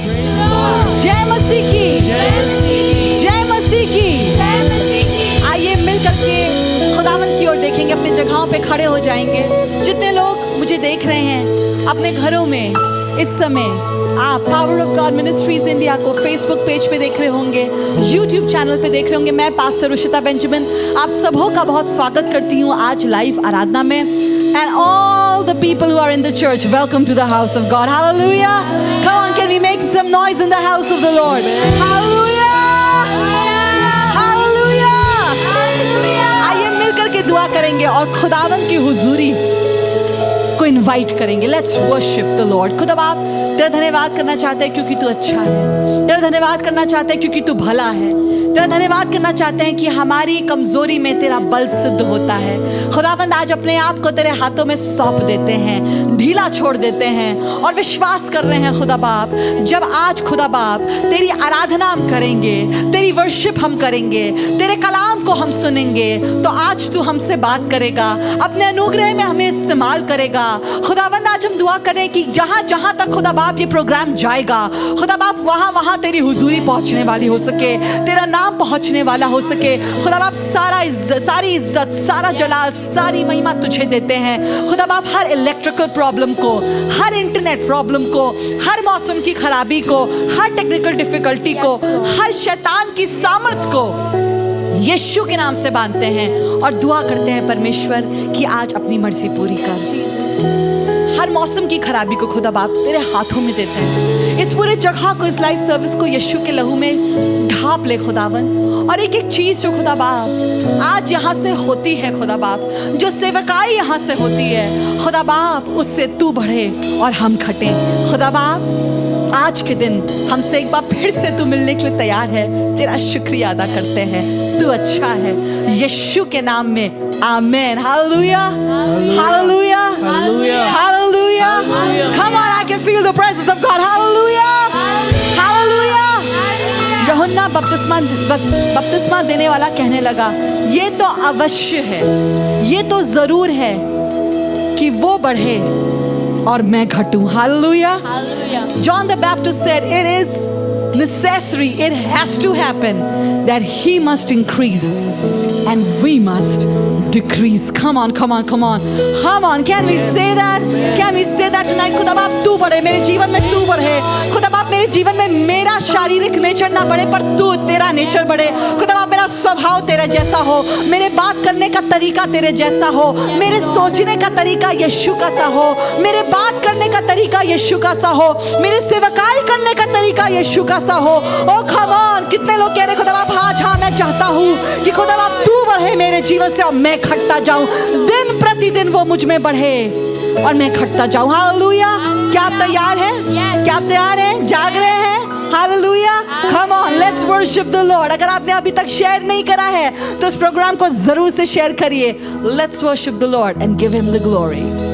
जय मसीह की, जय मसीह की। आइए मिल करके खुदावंद की ओर देखेंगे, अपनी जगहों पे खड़े हो जाएंगे। जितने लोग मुझे देख रहे हैं अपने घरों में इस समय, आप power of God ministries India को फेसबुक पेज पे देख रहे होंगे, यूट्यूब चैनल पे देख रहे होंगे। मैं पास्टर उशिता बेंजामिन आप सबों का बहुत स्वागत करती हूँ आज लाइव आराधना में। And all the people who are in the church, welcome to the house of God. Hallelujah. Come on, can we make some noise in the house of the Lord? Hallelujah. Hallelujah. आइए मिलकर के दुआ करेंगे और खुदावंद की हुजूरी को invite करेंगे। Let's worship the Lord. खुदा बाप, तेरा धन्यवाद करना चाहते हैं क्योंकि तू अच्छा है। तेरा धन्यवाद करना चाहते हैं क्योंकि तू भला है। तेरा धन्यवाद करना चाहते हैं कि हमारी कमजोरी में तेरा बल सिद्ध होता है। खुदावंद आज अपने आप को तेरे हाथों में सौंप देते हैं, ढीला छोड़ देते हैं और विश्वास कर रहे हैं खुदा बाप, जब आज खुदा बाप तेरी आराधना हम करेंगे, तेरी वर्शिप हम करेंगे, तेरे कलाम को हम सुनेंगे, तो आज तू हमसे बात करेगा, अपने अनुग्रह में हमें इस्तेमाल करेगा। खुदावंद आज हम दुआ करें कि जहाँ जहाँ तक खुदा बाप ये प्रोग्राम जाएगा, खुदा बाप वहाँ वहाँ तेरी हुजूरी पहुँचने वाली हो सके, तेरा नाम पहुँचने वाला हो सके। खुदा बाप सारी इज्जत, सारा जलाल, सारी महिमा तुझे देते हैं। खुदा बाप हर इलेक्ट्रिकल प्रॉब्लम को, हर इंटरनेट प्रॉब्लम को, हर मौसम की खराबी को, हर टेक्निकल डिफिकल्टी को, हर शैतान की सामर्थ को यीशु के नाम से बांधते हैं और दुआ करते हैं परमेश्वर कि आज अपनी मर्जी पूरी कर। हर मौसम की खराबी को खुदा बाप तेरे हाथों में देते हैं। इस पूरे जगह को, इस लाइव सर्विस को यीशु के लहू में ढाप ले खुदावन। और एक एक चीज जो खुदा बाप आज यहाँ से होती है खुदा बाप, जो सेवकाई यहाँ से होती है खुदा बाप, उससे तू बढ़े और हम घटे। खुदा बाप आज के दिन हमसे एक बार फिर से तू मिलने के लिए तैयार है, तेरा शुक्रिया अदा करते हैं। तू अच्छा है, यीशु के नाम में आमेन। हालेलुया, हालेलुया, हालेलुया। Come on, I can feel the presence of God. हालेलुया, हालेलुया। यूहन्ना बपतिस्मा देने वाला कहने लगा, ये तो अवश्य है, ये तो जरूर है कि वो बढ़े और मैं घटूं। Hallelujah. John the Baptist said, it is necessary, it has to happen that he must increase and we must decrease. Come on, come on, come on, come on. Can we say that? Can we say that tonight? खुदा बाप तू बढ़े, मेरे जीवन में तू बढ़े। खुदा बाप मेरे जीवन में मेरा शारीरिक नेचर ना बढ़े, पर तू, तेरा नेचर बढ़े। खुदा बाप मेरा स्वभाव तेरे जैसा हो, मेरे बात करने का तरीका तेरे जैसा हो, मेरे सोचने का तरीका यीशु का सा हो, मेरे बात करने का तरीका यीशु का सा हो, मेरे सेवकाई करने का तरीका यीशु का सा हो। ओ कम ऑन, कितने लोग कह रहे खुदा बाप हाँ मैं चाहता हूँ कि खुदा बाप तू बढ़े मेरे जीवन से और मैं घटता जाऊं, दिन प्रतिदिन वो मुझ में बढ़े और मैं घटता जाऊं। हालेलुया। क्या आप तैयार हैं? क्या आप तैयार हैं? जाग रहे हैं? Hallelujah. Come on, let's worship the Lord. अगर आपने अभी तक शेयर नहीं करा है तो इस प्रोग्राम को जरूर से शेयर करिए। Let's worship the Lord and give him the glory.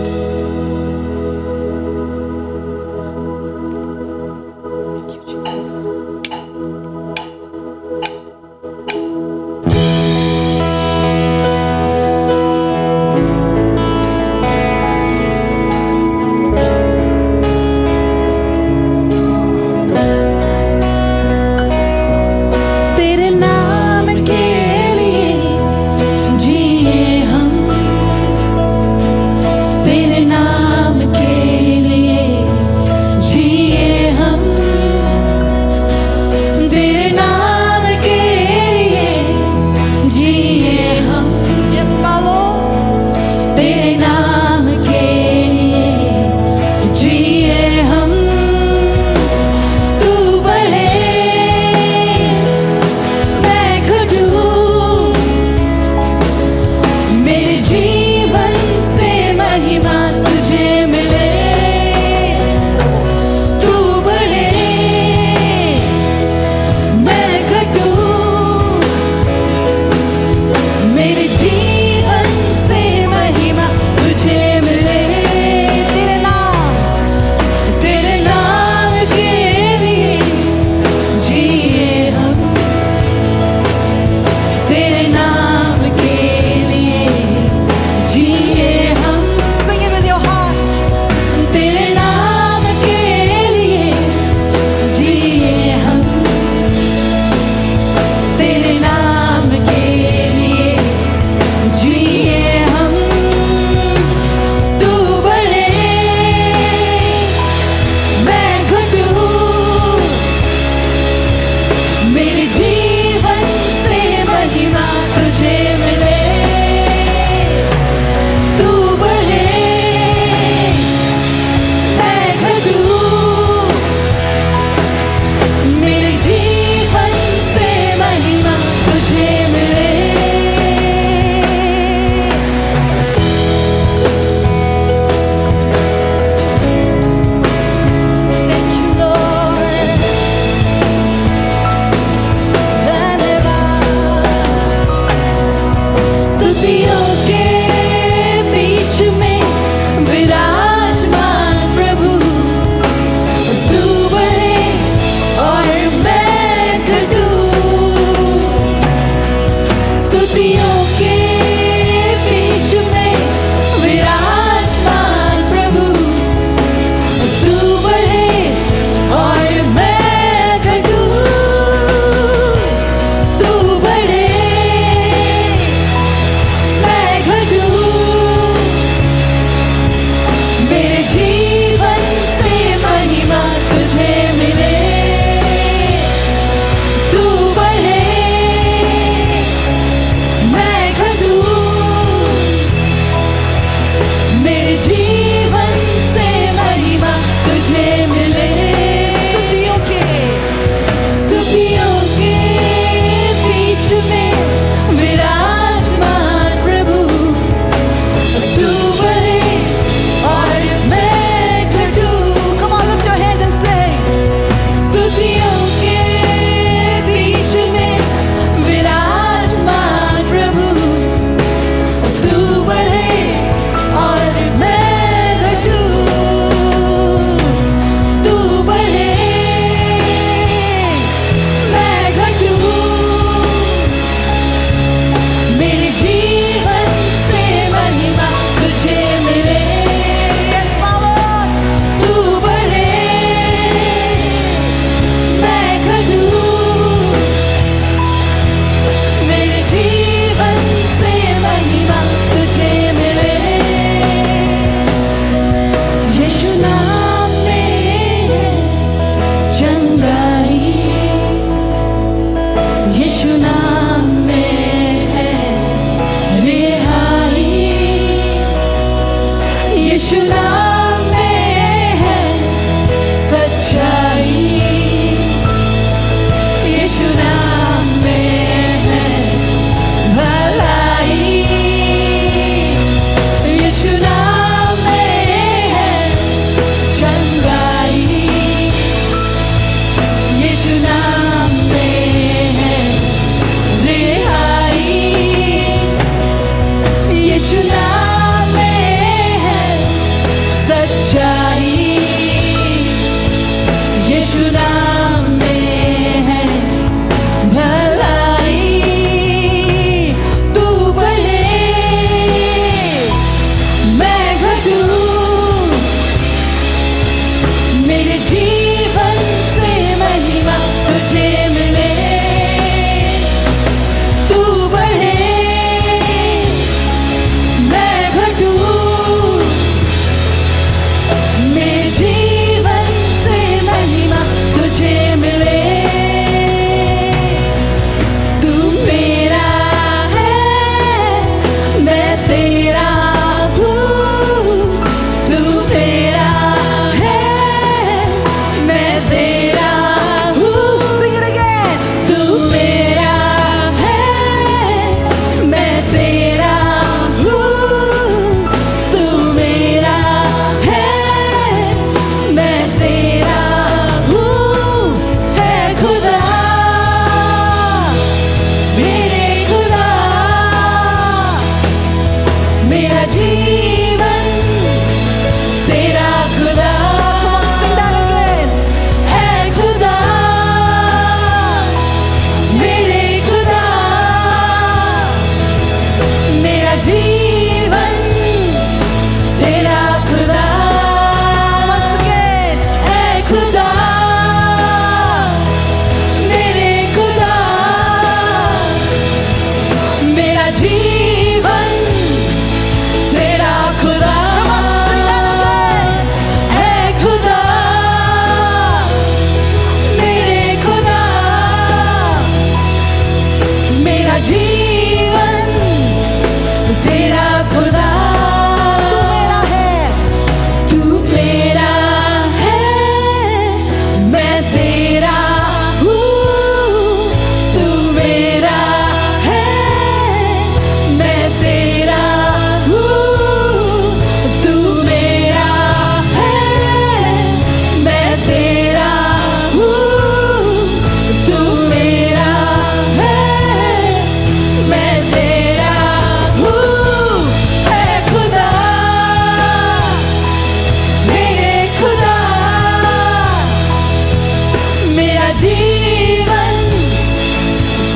जीवन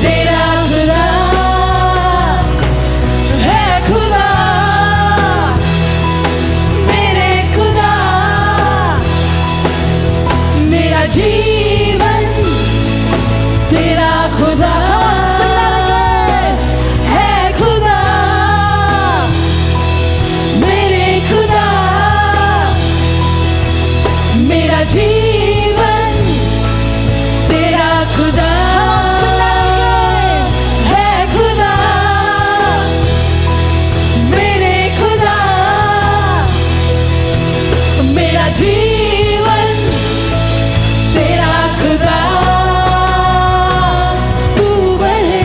तेरा खुदा है, खुदा मेरे खुदा, मेरा जीवन तेरा खुदा है, खुदा मेरे खुदा, मेरा जीवन तेरा खुदा है, खुदा मेरे खुदा, मेरा जीवन तेरा खुदा। तू बढ़े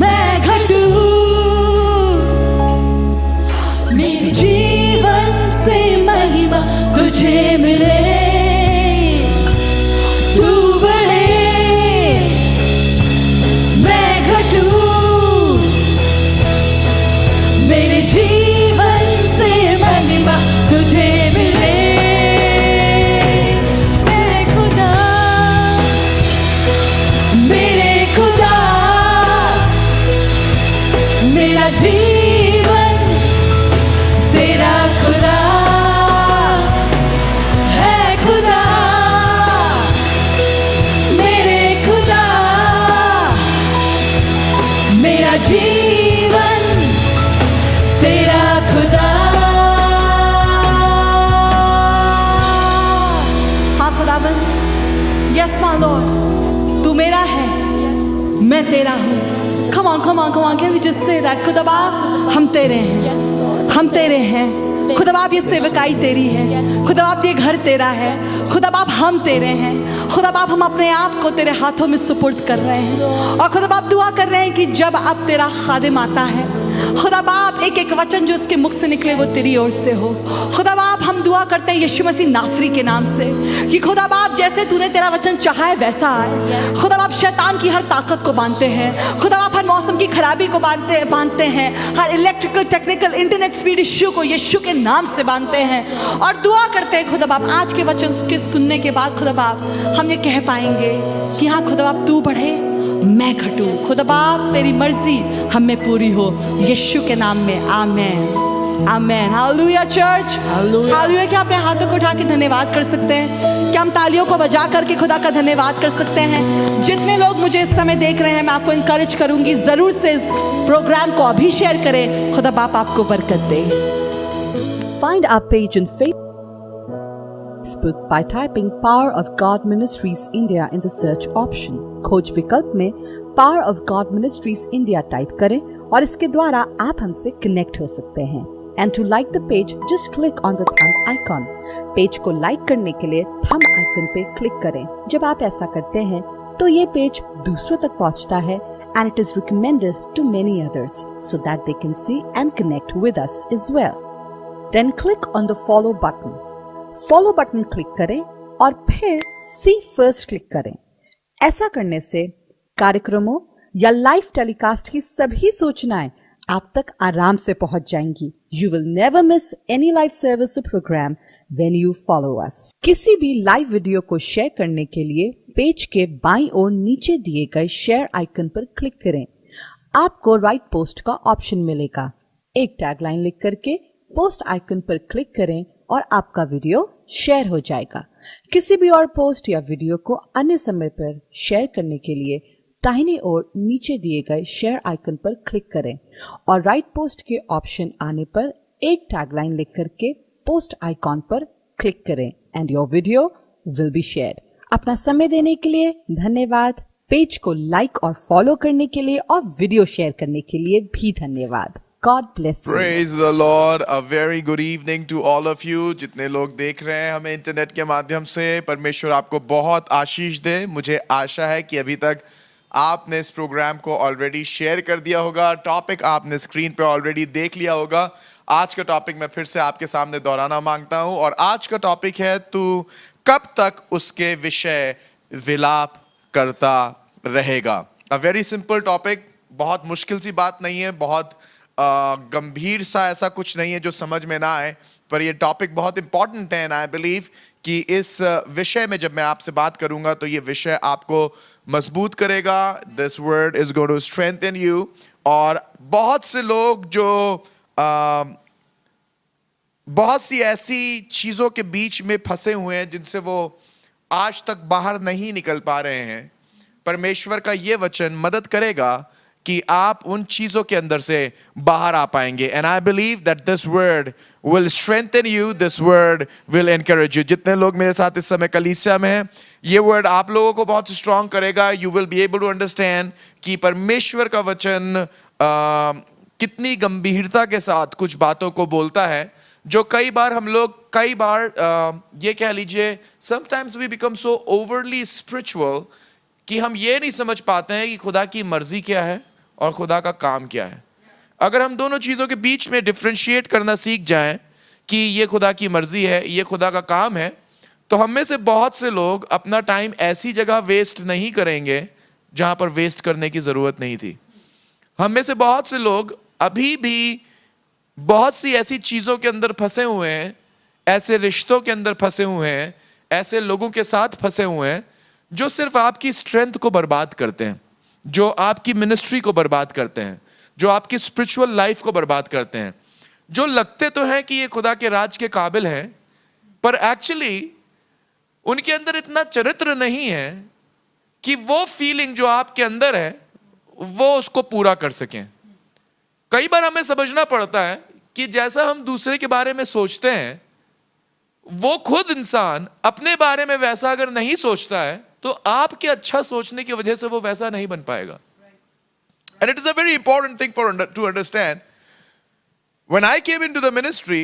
मैं घटूं, मेरे जीवन से महिमा तुझे मिले। तू बढ़े मैं घटूं, मेरे जीवन से महिमा तुझे मिले। मेरे खुदा, मेरे खुदा, मेरा जीवन तेरा खुदा है, खुदा मेरे खुदा, मेरा जीवन तेरा खुदा। हाँ खुदावन, यस माय लॉर्ड, तू मेरा है, मैं तेरा हूँ। Come on, come on, come on, can we just say that? खुदा बाप हम तेरे हैं, हम तेरे हैं। खुदा बाप ये सेवकाई तेरी है, खुदा बाप ये घर तेरा है, खुदा बाप हम तेरे हैं। खुदा बाप हम अपने आप को तेरे हाथों में सुपुर्द कर रहे हैं और खुदा बाप दुआ कर रहे हैं कि जब अब तेरा खादिम आता है, खुदा बाप एक एक वचन जो उसके मुख से निकले वो तेरी ओर से हो। खुदा बाप हम दुआ करते हैं यीशु मसीह नासरी के नाम से कि खुदा बाप जैसे तूने तेरा वचन चाहा है वैसा आए। खुदा बाप शैतान की हर ताकत को बांधते हैं, खुदा बाप हर मौसम की खराबी को बांधते हैं, हर electrical technical internet speed issue को यीशु के नाम से बांधते हैं और दुआ करते हैं खुदा बाप आज के वचन के सुनने के बाद खुदा बाप हम ये कह पाएंगे कि हाँ खुदा बाप तू बढ़े मैं घटूं। खुदा बाप तेरी मर्जी हम में पूरी हो, यीशु के नाम में आमेन, आमेन। हालेलुया चर्च, हालेलुया। क्या अपने हाथों को उठा के धन्यवाद कर सकते हैं? क्या हम तालियों को बजा करके खुदा का धन्यवाद कर सकते हैं? जितने लोग मुझे इस समय देख रहे हैं मैं आपको इनकरेज करूंगी जरूर से इस प्रोग्राम को अभी शेयर करें। खुदा बाप आपको बरकत दे। Find our page on Facebook by typing Power of God Ministries India in the search option. खोज विकल्प में Power of God Ministries India type करें और इसके द्वारा आप हमसे कनेक्ट हो सकते हैं। And to like the page, just click on the thumb icon. Page को लाइक करने के लिए थंब आइकन पे क्लिक करें। जब आप ऐसा करते हैं तो ये पेज दूसरों तक पहुंचता है and it is recommended to many others so that they can see and connect with us as well. Then click on the follow button. Follow button click करें और फिर सी फर्स्ट क्लिक करें। ऐसा करने से कार्यक्रमों या लाइव टेलीकास्ट की सभी सूचनाएं आप तक आराम से पहुंच जाएंगी। You will never miss any live service programme when you follow us. किसी भी लाइव वीडियो को शेयर करने के लिए पेज के बाईं ओर नीचे दिए गए शेयर आइकन पर क्लिक करें। आपको राइट पोस्ट का ऑप्शन मिलेगा। एक टैगलाइन लिख करके पोस्ट आइकन पर क्लिक करें और आपका वीडियो शेयर हो जाएगा। किसी भी और पोस्ट या वीडियो को अन्य समय पर शेयर करने के लिए दाहिनी ओर नीचे दिए गए शेयर आइकन पर क्लिक करें और राइट पोस्ट के ऑप्शन आने पर एक टैगलाइन लिख करके पोस्ट आइकॉन पर क्लिक करें and your video will be shared. अपना समय देने के लिए धन्यवाद। पेज को लाइक और फॉलो करने के लिए और वीडियो शेयर करने के लिए भी धन्यवाद। God bless you. Praise the Lord. A very good evening to all of you. जितने लोग देख रहे हैं हमें इंटरनेट के माध्यम से, परमेश्वर आपको बहुत आशीष दे। मुझे आशा है कि अभी तक आपने इस प्रोग्राम को ऑलरेडी शेयर कर दिया होगा। टॉपिक आपने स्क्रीन पे ऑलरेडी देख लिया होगा। आज का टॉपिक मैं फिर से आपके सामने दोहराना मांगता हूँ और आज का टॉपिक है तू कब तक उसके विषय विलाप करता रहेगा। अ वेरी सिंपल टॉपिक, बहुत मुश्किल सी बात नहीं है, बहुत गंभीर सा ऐसा कुछ नहीं है जो समझ में ना आए, पर ये टॉपिक बहुत इंपॉर्टेंट है। एंड आई बिलीव कि इस विषय में जब मैं आपसे बात करूंगा तो ये विषय आपको मजबूत करेगा. This word is going to strengthen you. और बहुत से लोग जो बहुत सी ऐसी चीजों के बीच में फंसे हुए हैं जिनसे वो आज तक बाहर नहीं निकल पा रहे हैं, परमेश्वर का ये वचन मदद करेगा कि आप उन चीजों के अंदर से बाहर आ पाएंगे. And I believe that this word will strengthen you, this word will encourage you. जितने लोग मेरे साथ इस समय कलीसिया में हैं, ये वर्ड आप लोगों को बहुत स्ट्रांग करेगा. You will be able to understand कि परमेश्वर का वचन कितनी गंभीरता के साथ कुछ बातों को बोलता है जो कई बार ये कह लीजिए, sometimes we become so overly spiritual कि हम ये नहीं समझ पाते हैं कि खुदा की मर्जी क्या है और खुदा का काम क्या है. अगर हम दोनों चीजों के बीच में डिफरेंशिएट करना सीख जाएं कि ये खुदा की मर्जी है, ये खुदा का काम है, तो हम में से बहुत से लोग अपना टाइम ऐसी जगह वेस्ट नहीं करेंगे जहां पर वेस्ट करने की जरूरत नहीं थी. हम में से बहुत से लोग अभी भी बहुत सी ऐसी चीजों के अंदर फंसे हुए हैं, ऐसे रिश्तों के अंदर फंसे हुए हैं, ऐसे लोगों के साथ फंसे हुए हैं जो सिर्फ आपकी स्ट्रेंथ को बर्बाद करते हैं, जो आपकी मिनिस्ट्री को बर्बाद करते हैं, जो आपकी स्पिरिचुअल लाइफ को बर्बाद करते हैं, जो लगते तो हैं कि ये खुदा के राज के काबिल हैं, पर एक्चुअली उनके अंदर इतना चरित्र नहीं है कि वो फीलिंग जो आपके अंदर है वो उसको पूरा कर सकें. कई बार हमें समझना पड़ता है कि जैसा हम दूसरे के बारे में सोचते हैं, वो खुद इंसान अपने बारे में वैसा अगर नहीं सोचता है तो आपके अच्छा सोचने की वजह से वो वैसा नहीं बन पाएगा. And it is a very important thing to understand. When I came into the ministry,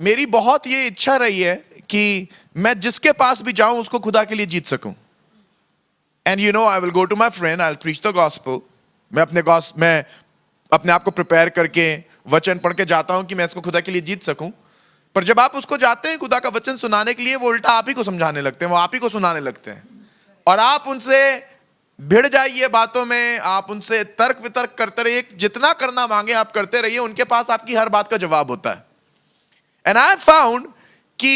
मेरी बहुत ये इच्छा रही है कि मैं जिसके पास भी जाऊं उसको खुदा के लिए जीत सकूं. And you know, I will go to my friend, I'll preach the gospel. मैं अपने आप को प्रिपेयर करके वचन पढ़ के जाता हूं कि मैं इसको खुदा के लिए जीत सकूं. पर जब आप उसको जाते हैं खुदा का वचन सुनाने के लिए, वो उल्टा आप ही को समझाने लगते हैं, वो आप ही को सुनाने लगते हैं. और आप उनसे भिड़ जाइए बातों में, आप उनसे तर्क वितर्क करते रहिए, जितना करना मांगे आप करते रहिए, उनके पास आपकी हर बात का जवाब होता है. एंड आई फाउंड कि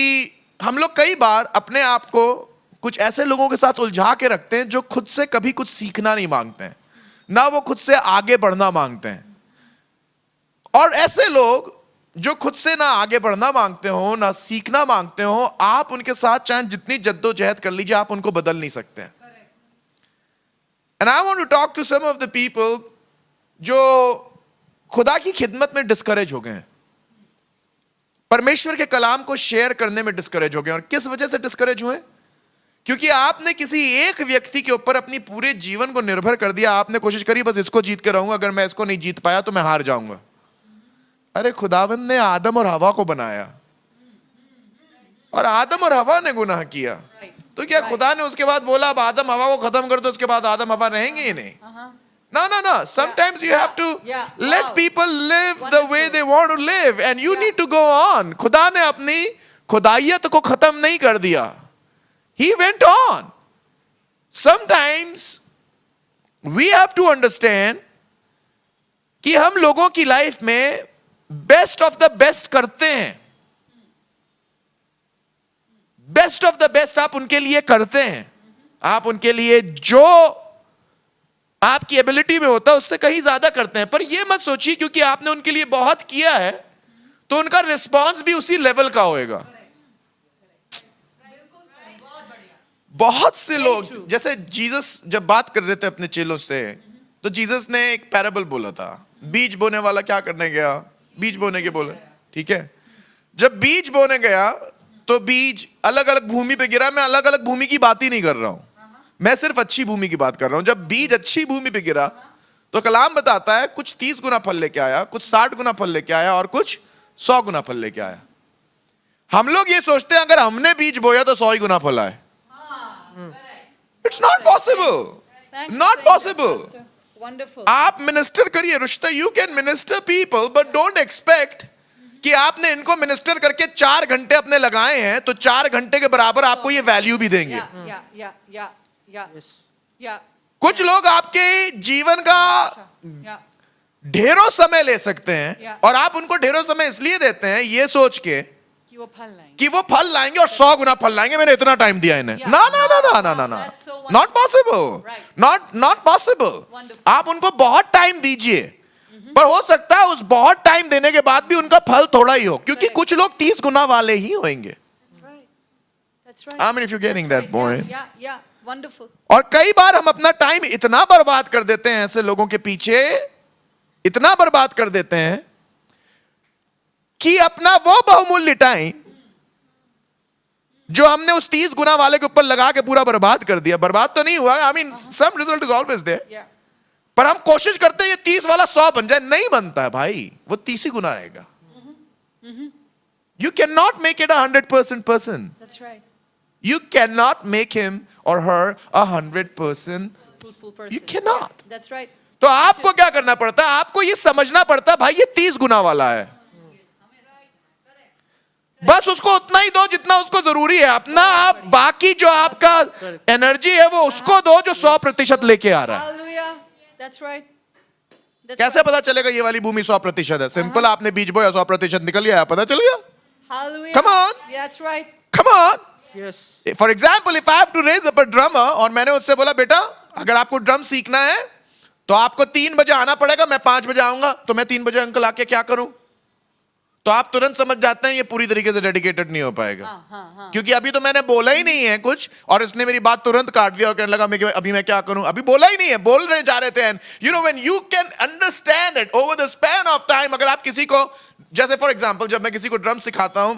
हम लोग कई बार अपने आप को कुछ ऐसे लोगों के साथ उलझा के रखते हैं जो खुद से कभी कुछ सीखना नहीं मांगते हैं, ना वो खुद से आगे बढ़ना मांगते हैं. और ऐसे लोग जो खुद से ना आगे बढ़ना मांगते हो, ना सीखना मांगते हो, आप उनके साथ चाहे जितनी जद्दोजहद कर लीजिए, आप उनको बदल नहीं सकते. And I want to talk to some of the people जो खुदा की खिदमत में डिस्करेज हो गए हैं, परमेश्वर के कलाम को शेयर करने में डिस्करेज हो गए. और किस वजह से डिस्करेज हुए? क्योंकि आपने किसी एक व्यक्ति के ऊपर अपनी पूरे जीवन को निर्भर कर दिया. आपने कोशिश करी बस इसको जीत के रहूंगा, अगर मैं इसको नहीं जीत पाया तो मैं हार जाऊंगा. अरे खुदावंद ने आदम और हवा को बनाया और आदम और हवा ने गुनाह किया, तो क्या खुदा ने उसके बाद बोला अब आदम हवा को खत्म कर दो, उसके बाद आदम हवा रहेंगे ही नहीं? No. Sometimes you have to let people live the way they want to live and you need to go on. खुदा ने अपनी खुदाइयत को खत्म नहीं कर दिया. He went on. Sometimes we have to understand कि हम लोगों की लाइफ में बेस्ट ऑफ द बेस्ट करते हैं. बेस्ट ऑफ द बेस्ट आप उनके लिए करते हैं. आप उनके लिए जो आपकी एबिलिटी में होता है उससे कहीं ज्यादा करते हैं. पर यह मत सोचिए क्योंकि आपने उनके लिए बहुत किया है तो उनका रिस्पॉन्स भी उसी लेवल का होएगा. बहुत से लोग, जैसे जीसस जब बात कर रहे थे अपने चेलों से, तो जीसस ने एक पैराबल बोला था. बीज बोने वाला क्या करने गया? बीज बोने के बोला, ठीक है. जब बीज बोने गया तो बीज अलग अलग भूमि पे गिरा. मैं अलग अलग भूमि की बात ही नहीं कर रहा हूं, मैं सिर्फ अच्छी भूमि की बात कर रहा हूं. जब बीज अच्छी भूमि पे गिरा तो कलाम बताता है कुछ 30 गुना फल लेके आया, कुछ 60 गुना फल लेके आया और कुछ 100 गुना फल लेके आया. हम लोग ये सोचते हैं अगर हमने बीज बोया तो 100 ही गुना फल आए. It's not possible, not possible. Wonderful. आप मिनिस्टर करिए रिश्ता, you can minister people, but don't expect कि आपने इनको मिनिस्टर करके 4 घंटे अपने लगाए हैं तो 4 घंटे के बराबर आपको ये वैल्यू भी देंगे. कुछ लोग आपके जीवन का ढेरों समय ले सकते हैं और आप उनको ढेरों समय इसलिए देते हैं ये सोच के कि वो फल लाएंगे। कि वो फल लाएंगे और 100 गुना फल लाएंगे, मैंने इतना टाइम दिया इन्हें। Yeah. ना ना ना ना ना ना ना, That's so wonderful. Not possible, Right. Not possible. Wonderful. आप उनको बहुत टाइम दीजिए, पर हो सकता है उस बहुत टाइम देने के बाद भी उनका फल थोड़ा ही हो, क्योंकि Correct. कुछ लोग 30 गुना वाले ही होंगे। That's right. That's right. I mean, if you're getting That's that point. Yeah, yeah, wonderful. और कई बार हम अपना टाइम इतना बर्बाद कर देते हैं ऐसे लोगों के पीछे, इतना बर्बाद कर देते हैं कि अपना वो बहुमूल्य टाइम जो हमने उस 30 गुना वाले के ऊपर लगा के पूरा बर्बाद कर दिया। बर्बाद तो नहीं हुआ, I mean some result is always there, Yeah. पर हम कोशिश करते हैं ये 30 वाला 100 बन जाए। नहीं बनता है भाई, वो 30 ही गुना रहेगा। You can not make it 100% person. That's right. You cannot make him or her 100%. Full person. You cannot. Yeah, that's right. तो आपको क्या करना पड़ता है? आपको ये समझना पड़ता है भाई ये 30 गुना वाला है, बस उसको उतना ही दो जितना उसको जरूरी है। अपना आप बाकी जो आपका एनर्जी है वो उसको दो जो 100% लेके आ रहा है। Hallelujah. That's right. That's कैसे right. पता चलेगा ये वाली भूमि 100% है? सिंपल, आपने बीज बोया 100% निकल गया, पता चल गया। Hallelujah. Come on. Yeah, that's right. Come on. Yes. For example, if I have to raise up a drummer, और मैंने उससे बोला बेटा अगर आपको ड्रम सीखना है तो आपको 3 बजे आना पड़ेगा, मैं 5 बजे आऊंगा, तो मैं 3 बजे अंकल आके क्या करूं? तो आप तुरंत समझ जाते हैं ये पूरी तरीके से डेडिकेटेड नहीं हो पाएगा। क्योंकि अभी तो मैंने बोला ही नहीं है कुछ, और इसने मेरी बात तुरंत काट दिया और कहने लगा मैं अभी मैं क्या करूं, अभी बोला ही नहीं है, बोल रहे जा रहे थे। And you know when you can understand it over the span of time, अगर आप किसी को, जैसे फॉर एग्जांपल जब मैं किसी को ड्रम सिखाता हूं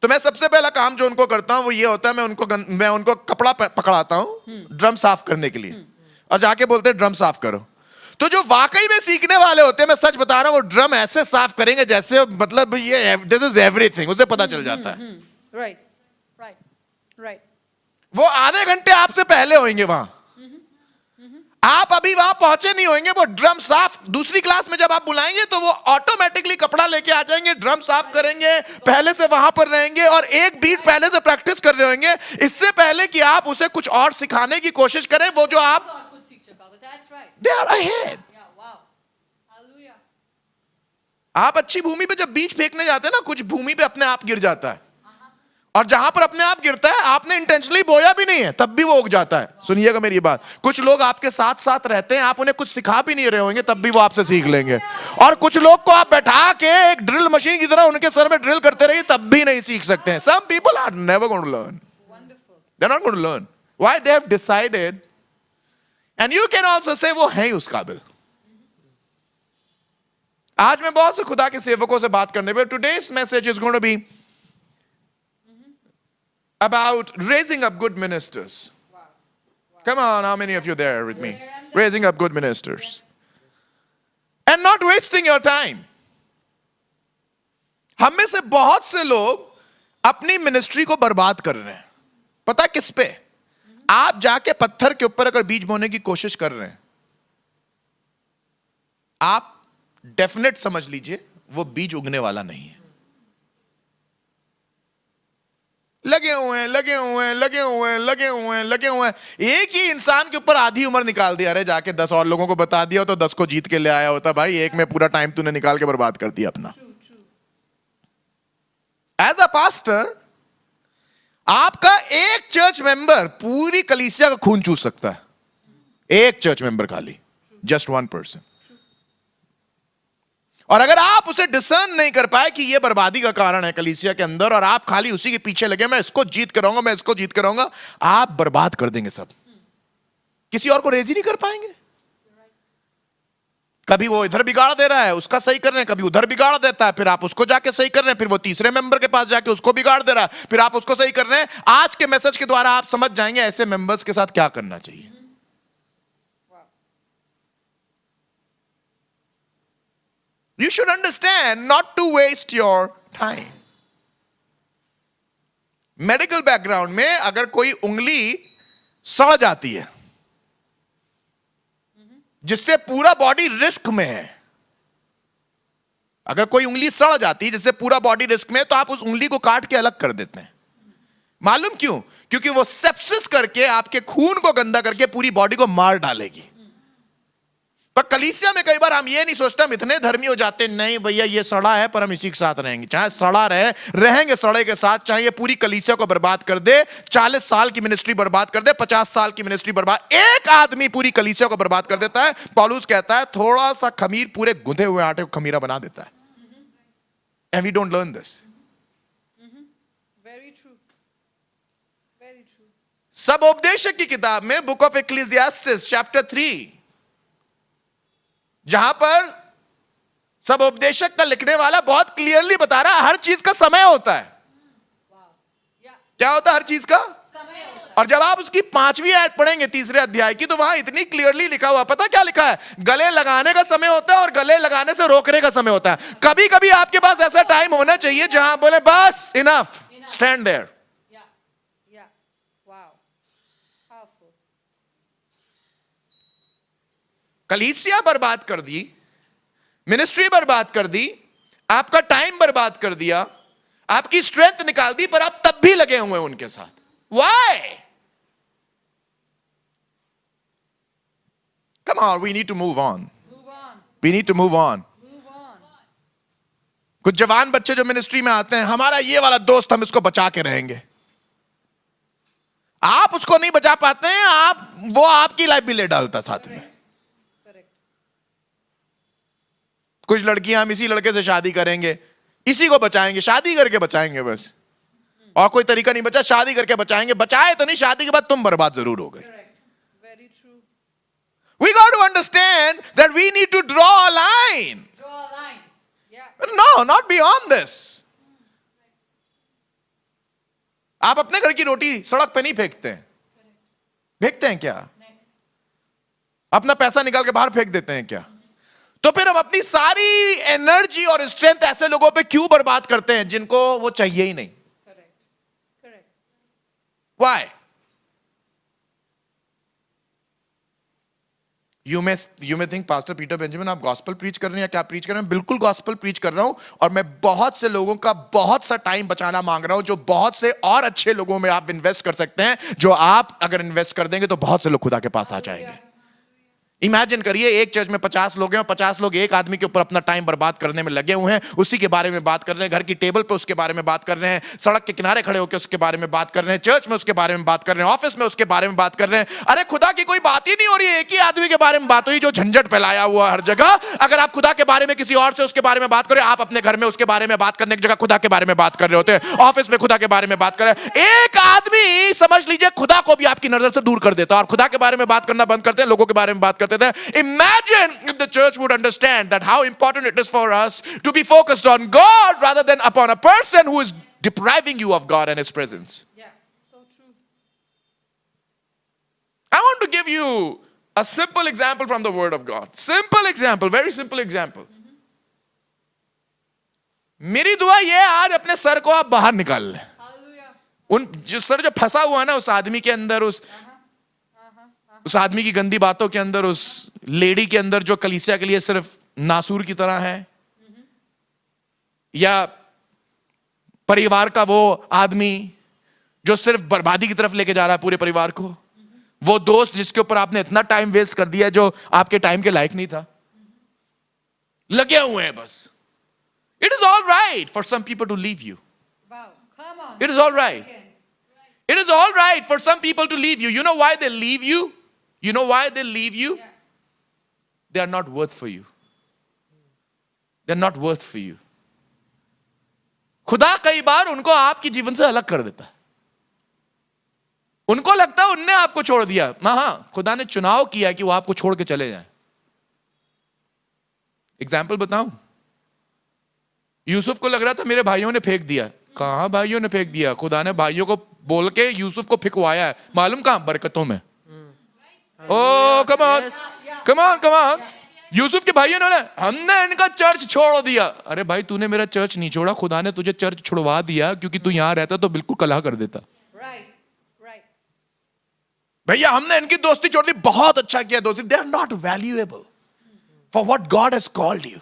तो मैं सबसे पहला काम जो उनको करता हूं वो ये होता है मैं उनको कपड़ा पकड़ाता हूं ड्रम साफ करने के लिए, और जाके बोलते हैं ड्रम साफ करो। तो जो वाकई में सीखने वाले होते हैं, मैं सच बता रहा हूं, वो ड्रम ऐसे साफ करेंगे जैसे मतलब ये दिस इज एवरीथिंग, उसे पता चल जाता है। Right. Right. Right. वो आधे घंटे आपसे पहले होंगे वहां, आप अभी वहां पहुंचे नहीं होंगे, वो ड्रम साफ, दूसरी क्लास में जब आप बुलाएंगे तो वो ऑटोमेटिकली कपड़ा लेके आ जाएंगे, ड्रम साफ करेंगे, पहले से वहां पर रहेंगे और एक बीट पहले से प्रैक्टिस कर रहे होंगे, इससे पहले कि आप उसे कुछ और सिखाने की कोशिश करें। वो जो आप और कुछ सीख चुका होगा। That's right. They are ahead. Yeah. Wow. Hallelujah. आप अच्छी भूमि पे जब बीज फेंकने जाते हैं ना, कुछ भूमि पे अपने आप गिर जाता है, और जहां पर अपने आप गिरता है आपने इंटेंशनली बोया भी नहीं है तब भी वो उग जाता है। सुनिएगा मेरी बात, कुछ लोग आपके साथ साथ रहते हैं, आप उन्हें कुछ सिखा भी नहीं रहे होंगे तब भी वो आपसे सीख लेंगे, और कुछ लोग को आप बैठा के एक ड्रिल मशीन की तरह उनके सर में ड्रिल करते रहिए तब भी नहीं सीख सकते हैं। Some people are never going to learn. Wonderful. They're not going to learn. Why? They have decided. And you can also say वो है ही उस काबिल। आज मैं बहुत से खुदा के सेवकों से बात करने पे, today's message is going to be about raising up good ministers. Come on, how many of you there with me? Raising up good ministers. And not wasting your time. हम में से बहुत से लोग अपनी मिनिस्ट्री को बर्बाद कर रहे हैं। पता किस पे? आप जाके पत्थर के ऊपर अगर बीज बोने की कोशिश कर रहे हैं, आप डेफिनेट समझ लीजिए वो बीज उगने वाला नहीं है। लगे हुए हैं एक ही इंसान के ऊपर आधी उम्र निकाल दिया। अरे जाके 10 और लोगों को बता दिया तो 10 को जीत के ले आया होता। भाई एक में पूरा टाइम तूने निकाल के बर्बाद कर दिया अपना। एज अ पास्टर आपका एक चर्च मेंबर पूरी कलीसिया का खून चूस सकता है। एक चर्च मेंबर खाली, जस्ट 1 पर्सन। और अगर आप उसे डिसर्न नहीं कर पाए कि यह बर्बादी का कारण है कलीसिया के अंदर, और आप खाली उसी के पीछे लगे, मैं इसको जीत कर आऊंगा, मैं इसको जीत कर आऊंगा, आप बर्बाद कर देंगे सब। किसी और को रेज ही नहीं कर पाएंगे। कभी वो इधर बिगाड़ दे रहा है, उसका सही कर रहे हैं, कभी उधर बिगाड़ देता है, फिर आप उसको जाके सही कर रहे हैं, फिर वो तीसरे मेंबर के पास जाके उसको बिगाड़ दे रहा है, फिर आप उसको सही कर रहे हैं। आज के मैसेज के द्वारा आप समझ जाएंगे ऐसे मेंबर्स के साथ क्या करना चाहिए। You should understand not to waste your time. Medical background में अगर कोई उंगली सड़ जाती है जिससे पूरा बॉडी रिस्क में है, अगर कोई उंगली सड़ जाती है जिससे पूरा बॉडी रिस्क में है, तो आप उस उंगली को काट के अलग कर देते हैं। मालूम क्यों? क्योंकि वो सेप्सिस करके आपके खून को गंदा करके पूरी बॉडी को मार डालेगी। पर कलीसिया में कई बार हम ये नहीं सोचते, हम इतने धर्मी हो जाते, नहीं भैया ये सड़ा है पर हम इसी के साथ रहेंगे, चाहे सड़ा रहे रहेंगे सड़े के साथ, चाहे ये पूरी कलीसिया को बर्बाद कर दे, 40 साल की मिनिस्ट्री बर्बाद कर दे, 50 साल की मिनिस्ट्री बर्बाद, एक आदमी पूरी कलीसिया को बर्बाद कर देता है। पौलुस कहता है थोड़ा सा खमीर पूरे गुंदे हुए आटे को खमीरा बना देता है। And we don't learn this. Very true. Very true. सब उपदेशक की किताब में बुक ऑफ एक्लीसियास्टिस चैप्टर 3, जहां पर सब उपदेशक का लिखने वाला बहुत क्लियरली बता रहा है हर चीज का समय होता है। क्या होता है हर चीज का? और जब आप उसकी 5वीं आयत पढ़ेंगे 3रे अध्याय की, तो वहां इतनी क्लियरली लिखा हुआ, पता क्या लिखा है? गले लगाने का समय होता है और गले लगाने से रोकने का समय होता है। कभी कभी आपके पास ऐसा टाइम होना चाहिए जहां आप बोले बस enough, stand there. Yeah. Wow. Powerful. कलीसिया बर्बाद कर दी, मिनिस्ट्री बर्बाद कर दी, आपका टाइम बर्बाद कर दिया, आपकी स्ट्रेंथ निकाल दी, पर आप तब भी लगे हुए हैं उनके साथ। Why? Come on, we need to move on. We need to move on. कुछ जवान बच्चे जो मिनिस्ट्री में आते हैं, हमारा ये वाला दोस्त, हम इसको बचा के रहेंगे। आप उसको नहीं बचा पाते हैं, वो आपकी लाइफ भी ले डालता साथ में। कुछ लड़कियां, हम इसी लड़के से शादी करेंगे, इसी को बचाएंगे, शादी करके बचाएंगे बस, और कोई तरीका नहीं बचा, शादी करके बचाएंगे। बचाए तो नहीं, शादी के बाद तुम बर्बाद जरूर हो गए। Very true. We got to understand that we need to draw a line. Draw a line. Yeah. No, not beyond this. आप अपने घर की रोटी सड़क पे नहीं फेंकते हैं, फेंकते हैं क्या? अपना पैसा निकाल के बाहर फेंक देते हैं क्या? तो फिर हम अपनी सारी एनर्जी और स्ट्रेंथ ऐसे लोगों पे क्यों बर्बाद करते हैं जिनको वो चाहिए ही नहीं? Correct. Why? You may think Pastor Peter Benjamin आप गॉस्पेल प्रीच कर रहे हैं या क्या प्रीच कर रहे हैं? बिल्कुल गॉस्पेल प्रीच कर रहा हूं, और मैं बहुत से लोगों का बहुत सा टाइम बचाना मांग रहा हूं, जो बहुत से और अच्छे लोगों में आप इन्वेस्ट कर सकते हैं, जो आप अगर इन्वेस्ट कर देंगे तो बहुत से लोग खुदा के पास आ जाएंगे। इमेजिन करिए एक चर्च में 50 लोग हैं और 50 लोग एक आदमी के ऊपर अपना टाइम बर्बाद करने में लगे हुए हैं, उसी के बारे में बात कर रहे हैं, घर की टेबल पे उसके बारे में बात कर रहे हैं, सड़क के किनारे खड़े होकर उसके बारे में बात कर रहे हैं, चर्च में उसके बारे में बात कर रहे हैं, ऑफिस में उसके बारे में बात कर रहे हैं। अरे खुदा की कोई बात ही नहीं हो रही है, एक ही आदमी के बारे में बात हुई जो झंझट फैलाया हुआ हर जगह। अगर आप खुदा के बारे में किसी और से उसके बारे में बात करें, आप अपने घर में उसके बारे में बात करने की जगह खुदा के बारे में बात कर रहे होते हैं, ऑफिस में खुदा के बारे में बात कर रहे हैं। एक आदमी समझ लीजिए खुदा को भी आपकी नजर से दूर कर देता है, और खुदा के बारे में बात करना बंद करते हैं, लोगों के बारे में बात करते थे। Imagine if the church would understand that how important it is for us to be focused on God rather than upon a person who is depriving you of God and His presence. Yeah. So true. I want to give you a simple example from the Word of God. Simple example, very simple example. मेरी दुआ ये है, आज अपने sir को आप बाहर निकाल लें। Hallelujah. उन जो सर जो फंसा हुआ है ना उस आदमी के अंदर, उस आदमी की गंदी बातों के अंदर, उस लेडी के अंदर जो कलीसिया के लिए सिर्फ नासूर की तरह है, या परिवार का वो आदमी जो सिर्फ बर्बादी की तरफ लेके जा रहा है पूरे परिवार को, वो दोस्त जिसके ऊपर आपने इतना टाइम वेस्ट कर दिया जो आपके टाइम के लायक नहीं था, लगे हुए हैं बस। It is all right for some people to leave you. Wow. Come on. It is all right. It is all right for some people to leave you. You know why they leave you? You know why they leave you? They are not worth for you. They are not worth for you. खुदा कई बार उनको आपके जीवन से अलग कर देता है। उनको लगता है उनने आपको छोड़ दिया। हाँ, खुदा ने चुनाव किया कि वो आपको छोड़ के चले जाएं। एग्जाम्पल बताऊं? यूसुफ को लग रहा था मेरे भाइयों ने फेंक दिया। कहां भाइयों ने फेंक दिया? खुदा ने भाइयों को बोल के यूसुफ को फिकवाया है। मालूम कहां? बरकतों में। Oh come on, come on, come on. यूसुफ के भाइयों ने बोला हमने इनका चर्च छोड़ दिया। अरे भाई तूने मेरा चर्च नहीं छोड़ा, खुदा ने तुझे चर्च छुड़वा दिया, क्योंकि तू यहां रहता तो बिल्कुल कलह कर देता। Right. भैया हमने इनकी दोस्ती छोड़ दी, बहुत अच्छा किया दोस्ती। They are not valuable for what God has called you.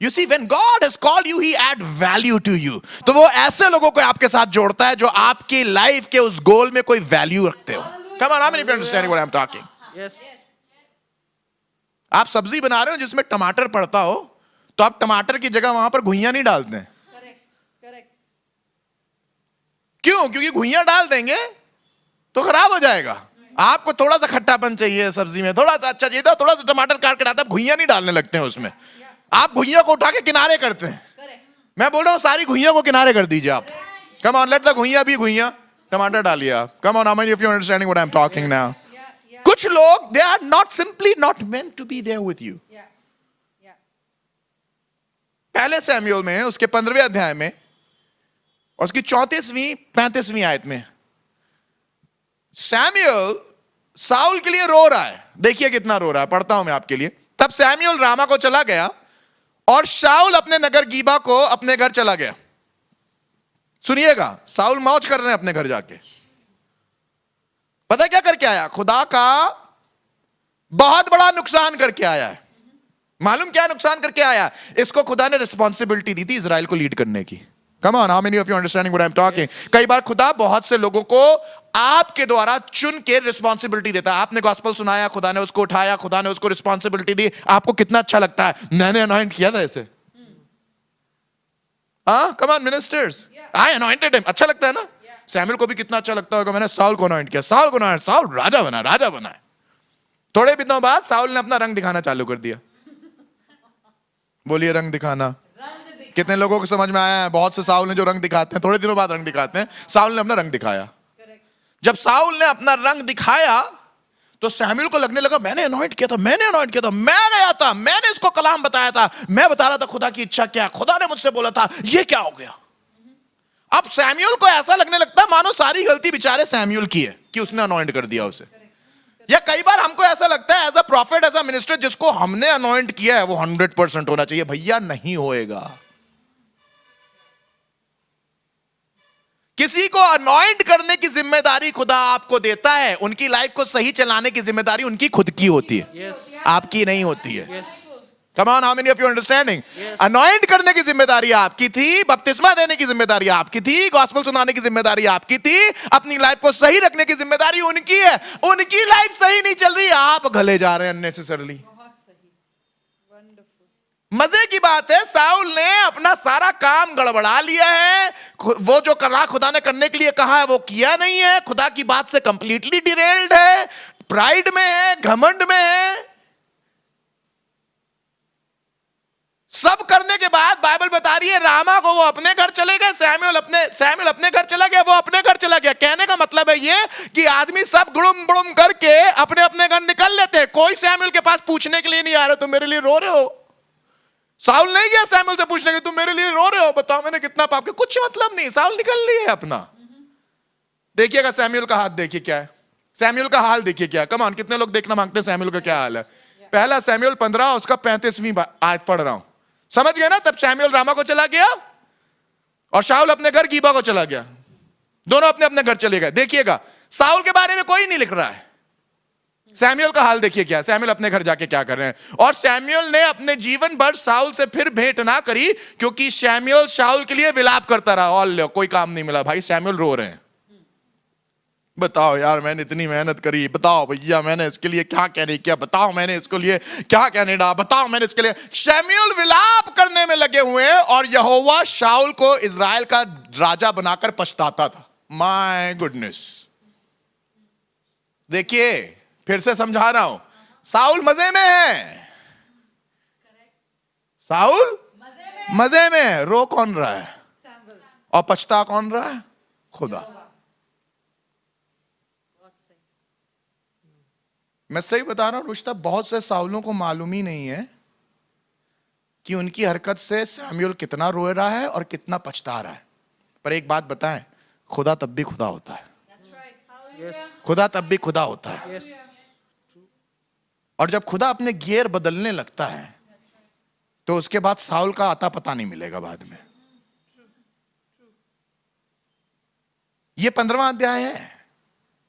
You see, when God has called you, He add value to you. तो वो ऐसे लोगों को आपके साथ जोड़ता है जो आपकी लाइफ के उस गोल में कोई वैल्यू रखते हो। Come on, how many people understanding what I'm talking? Yes. आप सब्जी बना रहे हो जिसमें टमाटर पड़ता हो, तो आप टमाटर की जगह वहां पर घुइयां नहीं डालते हैं। क्यों? क्योंकि घुइयां डाल देंगे तो खराब हो जाएगा। आपको थोड़ा सा खट्टापन चाहिए सब्जी में, थोड़ा सा अच्छा चाहिए, थोड़ा सा टमाटर काट के डालते हैं, घुइयां नहीं डालने लगते हैं उसमें। आप घुइयां को उठा के किनारे करते हैं। मैं बोल रहा हूं सारी घुइयां को किनारे कर दीजिए आप। कम ऑन, लेट द घुइयां भी घुइयां, टमाटर डालिए आप। Come on, how many of you are understanding what I'm talking now? कुछ लोग they are not simply not meant to be there with you. पहले सैमुएल में उसके 15वें अध्याय में और उसकी 34वीं 35वीं आयत में सैमुएल साउल के लिए रो रहा है। देखिए कितना रो रहा है, पढ़ता हूं मैं आपके लिए। तब सैमुएल रामा को चला गया और शाऊल अपने नगर गीबा को अपने घर चला गया। सुनिएगा, साउल मौज कर रहे हैं अपने घर जाके। पता क्या करके आया? खुदा का बहुत बड़ा नुकसान करके आया है। मालूम क्या नुकसान करके आया? इसको खुदा ने रिस्पॉन्सिबिलिटी दी थी इजराइल को लीड करने की। Come on, how many of you understanding what I'm talking? कई बार खुदा बहुत से लोगों को आपके द्वारा चुन के रिस्पॉन्सिबिलिटी देता है। आपने गॉस्पेल सुनाया, खुदा ने उसको उठाया, खुदा ने उसको रिस्पॉन्सिबिलिटी दी। आपको कितना अच्छा लगता है, मैंने अनॉइंट किया था इसे। Come on ministers, I anointed him। अच्छा लगता है ना? सैमुएल को भी कितना अच्छा लगता होगा, मैंने साउल को अनॉइंट किया, साउल को अनॉइंट, साउल राजा बना है। थोड़े दिनों बाद साउल ने अपना रंग दिखाना चालू कर दिया। बोलिए रंग दिखाना। कितने लोगों को समझ में आया है? बहुत से साउल ने जो रंग दिखाते हैं थोड़े दिनों बाद रंग दिखाते हैं। साउल ने अपना रंग दिखाया। जब साउल ने अपना रंग दिखाया तो सैमुएल को लगने लगा मैंने अनॉइंट किया था, मैं गया था, मैंने इसको कलाम बताया था, मैं बता रहा था खुदा की इच्छा क्या, खुदा ने मुझसे बोला था, ये क्या हो गया? अब सैमुएल को ऐसा लगने लगता मानो सारी गलती बेचारे सैमुएल की है कि उसने अनॉइंट कर दिया उसे। या कई बार हमको ऐसा लगता है as a profit, as a minister, जिसको हमने अनॉइंट किया है वो 100% होना चाहिए। भैया नहीं होएगा। किसी को अनॉइंट करने की जिम्मेदारी खुदा आपको देता है, उनकी लाइफ को सही चलाने की जिम्मेदारी उनकी खुद की होती है, आपकी नहीं होती है। Come on, how many of you understanding? Anoint करने की जिम्मेदारी आपकी थी, बपतिस्मा देने की जिम्मेदारी आपकी थी, गॉस्पेल सुनाने की जिम्मेदारी आपकी थी, अपनी लाइफ को सही रखने की जिम्मेदारी उनकी है। उनकी लाइफ सही नहीं चल रही, आप गले जा रहे हैं अननेसेसरली। मजे की बात है, साउल ने अपना सारा काम गड़बड़ा लिया है। वो जो करा खुदा ने करने के लिए कहा है वो किया नहीं है, खुदा की बात से कंप्लीटली डिरेल्ड है, प्राइड में है, घमंड में है। सब करने के बाद बाइबल बता रही है रामा को वो अपने घर चले गए, सैमुएल अपने घर चला गया, वो अपने घर चला गया। कहने का मतलब है ये कि आदमी सब गुड़ुम बुड़ुम करके अपने अपने घर निकल लेते हैं। कोई सैमुएल के पास पूछने के लिए नहीं आ रहा तुम मेरे लिए रो रहे हो। साउल नहीं गया सैमुएल से पूछने के तुम मेरे लिए रो रहे हो, बताओ मैंने कितना पाप किया। कुछ मतलब नहीं, साउल निकल लिए अपना। देखिएगा सैमुएल का हाथ देखिए क्या है, सैमुएल का हाल देखिए क्या है। कम ऑन, कितने लोग देखना मांगते हैं सैमुएल का क्या हाल है? पहला सैमुएल 15 उसका 35वीं आयत पढ़ रहा हूं, समझ गए ना? तब सैमुएल रामा को चला गया और शाऊल अपने घर गीबा को चला गया। दोनों अपने अपने घर चले गए। देखिएगा साउल के बारे में कोई नहीं लिख रहा है। सैमुएल का हाल देखिए क्या, सैमुएल अपने घर जाके क्या कर रहे हैं। और सैमुएल ने अपने जीवन भर साउल से फिर भेंट ना करी, क्योंकि सैमुएल शाऊल के लिए विलाप करता रहा। और कोई काम नहीं मिला। भाई सैमुएल रो रहे हैं, बताओ यार मैंने इतनी मेहनत करी, बताओ भैया मैंने इसके लिए क्या कहने किया, बताओ मैंने इसके लिए क्या कहने डाला, बताओ मैंने इसके लिए। सैमुएल विलाप करने में लगे हुए हैं और यहोवा शाऊल को इजराइल का राजा बनाकर पछताता था। My goodness. देखिए फिर से समझा रहा हूं, साउल मजे में है, साउल मजे में है। रो कौन रहा है और पछता कौन रहा है? खुदा। मैं सही बता रहा हूं रुश्ता, बहुत से साउलों को मालूम ही नहीं है कि उनकी हरकत से सैमुएल कितना रो रहा है और कितना पछता रहा है। पर एक बात बताएं, खुदा तब भी खुदा होता है। खुदा तब भी खुदा होता है। और जब खुदा अपने गियर बदलने लगता है तो उसके बाद साउल का आता पता नहीं मिलेगा बाद में। ये 15वां अध्याय है।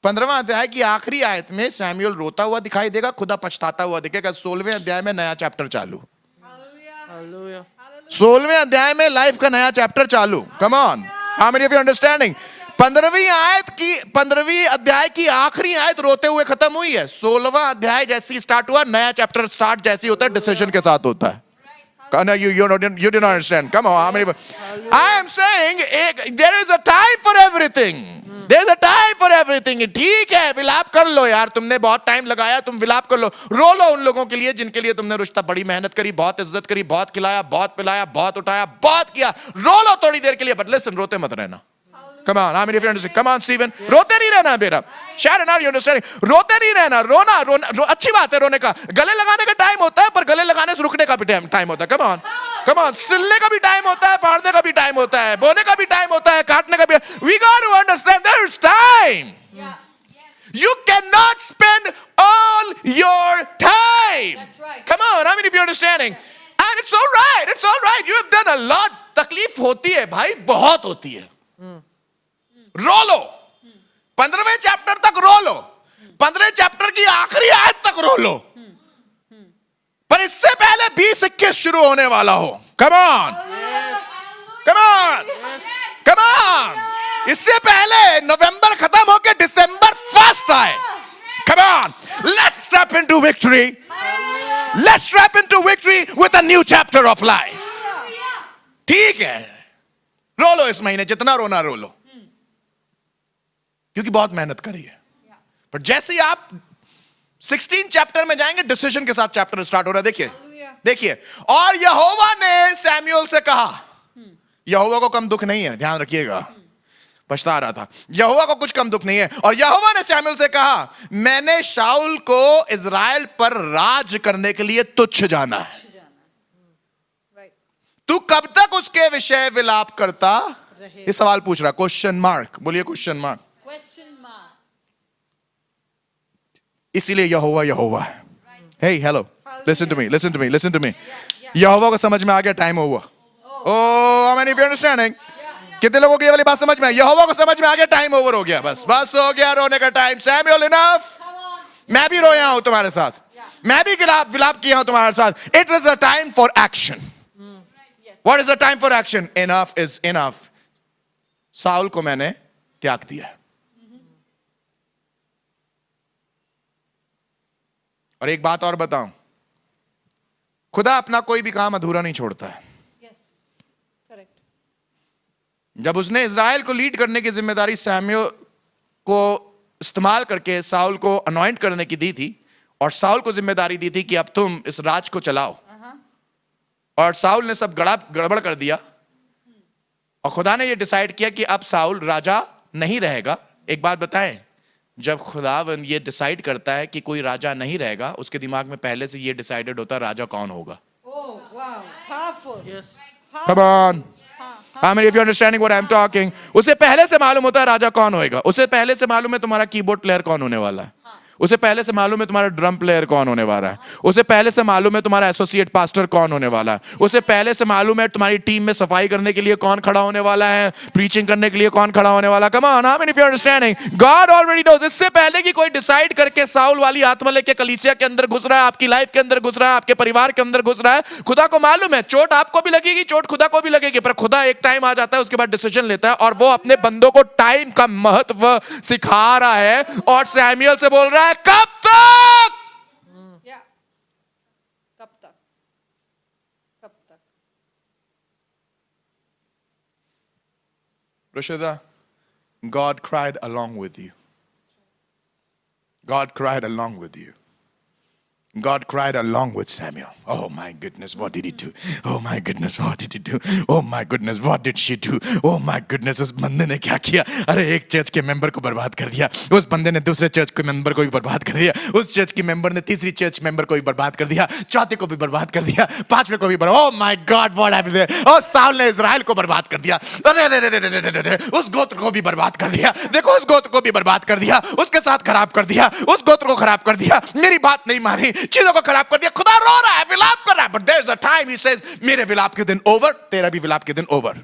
15वां अध्याय की आखिरी आयत में सैमुएल रोता हुआ दिखाई देगा, खुदा पछताता हुआ दिखेगा। 16वें अध्याय में नया चैप्टर चालू। 16वें अध्याय में लाइफ का नया चैप्टर चालू। Come on, how many of you understanding? 15वीं अध्याय की आखिरी आयत रोते हुए खत्म हुई है। 16वां अध्याय जैसी स्टार्ट हुआ, नया चैप्टर स्टार्ट जैसी होता है, डिसीजन के साथ होता है। You didn't understand. Come on, how many? I am saying there is a time for everything. There is a time for everything. ठीक है, विलाप कर लो यार, तुमने बहुत टाइम लगाया, तुम विलाप कर लो, रो लो उन लोगों के लिए जिनके लिए तुमने रिश्ता बड़ी मेहनत करी, बहुत इज्जत करी, बहुत खिलाया, बहुत पिलाया, बहुत उठाया, बहुत किया, रो लो थोड़ी देर के लिए, but listen, रोते मत रहना। Come on, how many of you understand? Come on, Stephen. रोते नहीं रहना बेटा। Sharon, are you understanding? रोते नहीं रहना, रोना अच्छी बात है, रोने का गले लगाने का टाइम होता है, पर गले लगाने से रुकने का भी टाइम होता है। Come on, सिलने का भी टाइम होता है, फाड़ने का भी टाइम होता है, बोने का भी टाइम होता है, काटने का भी। We got to understand there's time. You cannot spend all your time. That's right. Come on, how many of you understanding? And it's all right. It's all right. You have done a lot. तकलीफ होती है भाई, बहुत होती है। रो लो, 15वें chapter तक रो लो, 15वें chapter की आखिरी आयत तक रो लो, पर इससे पहले 20-21 शुरू होने वाला हो। Come on, come on, come on. इससे पहले नवंबर खत्म होके दिसंबर फर्स्ट आए। Come on, let's step into victory. Let's step into victory with a new chapter of life. ठीक है, रो लो इस महीने, जितना रोना रो लो, क्योंकि बहुत मेहनत करी है। पर जैसे ही आप 16 चैप्टर में जाएंगे, डिसीजन के साथ चैप्टर स्टार्ट हो रहा है। देखिए, और यहोवा ने सैमुएल से कहा, यहोवा को कम दुख नहीं है, ध्यान रखिएगा, पछता रहा था, यहोवा को कुछ कम दुख नहीं है। और यहोवा ने सैमुएल से कहा, मैंने शाऊल को इजराइल पर राज करने के लिए तुच्छ जाना है, तू कब तक उसके विषय विलाप करता? ये सवाल पूछ रहा, क्वेश्चन मार्क, बोलिए क्वेश्चन मार्क। इसीलिए यहोवा यहोवा है। हे हेलो, लिसन टू मी। यहोवा को समझ में आ गया, time over. Oh, how many of you understanding? कितने लोगों को ये वाली बात समझ में आई? यहोवा को समझ में आ गया, टाइम ओवर हो गया, बस हो गया रोने का टाइम। सैमुएल इनफ, मैं भी रोया हूं तुम्हारे साथ, मैं भी विलाप किया हूं तुम्हारे साथ। It is a time for action. What is the time for action? Enough is enough. Saul को मैंने त्याग दिया। और एक बात और बताऊं, खुदा अपना कोई भी काम अधूरा नहीं छोड़ता है। जब उसने इजराइल को लीड करने की जिम्मेदारी सैमुएल को इस्तेमाल करके साउल को अनॉइंट करने की दी थी, और साउल को जिम्मेदारी दी थी कि अब तुम इस राज को चलाओ, और साउल ने सब गड़बड़ कर दिया, और खुदा ने ये डिसाइड किया कि अब साउल राजा नहीं रहेगा। एक बात बताएं, जब खुदावन ये डिसाइड करता है कि कोई राजा नहीं रहेगा, उसके दिमाग में पहले से ये डिसाइडेड होता है राजा कौन होगा। Come on. How many of you understanding what I'm talking? उसे पहले से मालूम होता है राजा कौन होएगा। उसे पहले से मालूम है तुम्हारा कीबोर्ड प्लेयर कौन होने वाला है, उसे पहले से मालूम है तुम्हारा ड्रम प्लेयर कौन होने वाला है, उसे पहले से मालूम है तुम्हारा एसोसिएट पास्टर कौन होने वाला है, उसे पहले से मालूम है तुम्हारी टीम में सफाई करने के लिए कौन खड़ा होने वाला है, प्रीचिंग करने के लिए कौन खड़ा होने वाला है। Come on, how many of you are understanding? God already knows. इससे पहले कि कोई डिसाइड करके साउल वाली आत्मा लेके कलीसिया के अंदर घुस रहा है, आपकी लाइफ के अंदर घुस रहा है, आपके परिवार के अंदर घुस रहा है, खुदा को मालूम है चोट आपको भी लगेगी, चोट खुदा को भी लगेगी, पर खुदा एक टाइम आ जाता है, उसके बाद डिसीजन लेता है, और वो अपने बंदों को टाइम का महत्व सिखा रहा है, और सैमुएल से बोल रहा है कब तक? Rashida, God cried along with you. God cried along with you. God cried along with Samuel. Oh my goodness, what did he do? Oh my goodness, what did he do? Oh my goodness, what did she do? Oh my goodness, उस बंदे ने क्या किया? अरे एक church के member को बर्बाद कर दिया, उस बंदे ने दूसरे चर्च के मेंबर को भी बर्बाद कर दिया, उस चर्च की मेंबर ने तीसरी चर्च मेंबर को भी बर्बाद कर दिया, चौथे को भी बर्बाद कर दिया, पांचवे को भी बर्बाद। Oh my God, what happened there? और साउल ने इजराइल को बर्बाद कर दिया, अरे उस गोत्र को भी बर्बाद कर दिया, देखो उस गोत्र को भी बर्बाद कर दिया, उसके साथ खराब कर दिया, उस गोत्र को खराब कर दिया, मेरी बात नहीं मानी, चीजों को खराब कर दिया। खुदा रो रहा है, विलाप कर रहा है, but there's a time he says मेरे विलाप के दिन ओवर, तेरा भी विलाप के दिन over.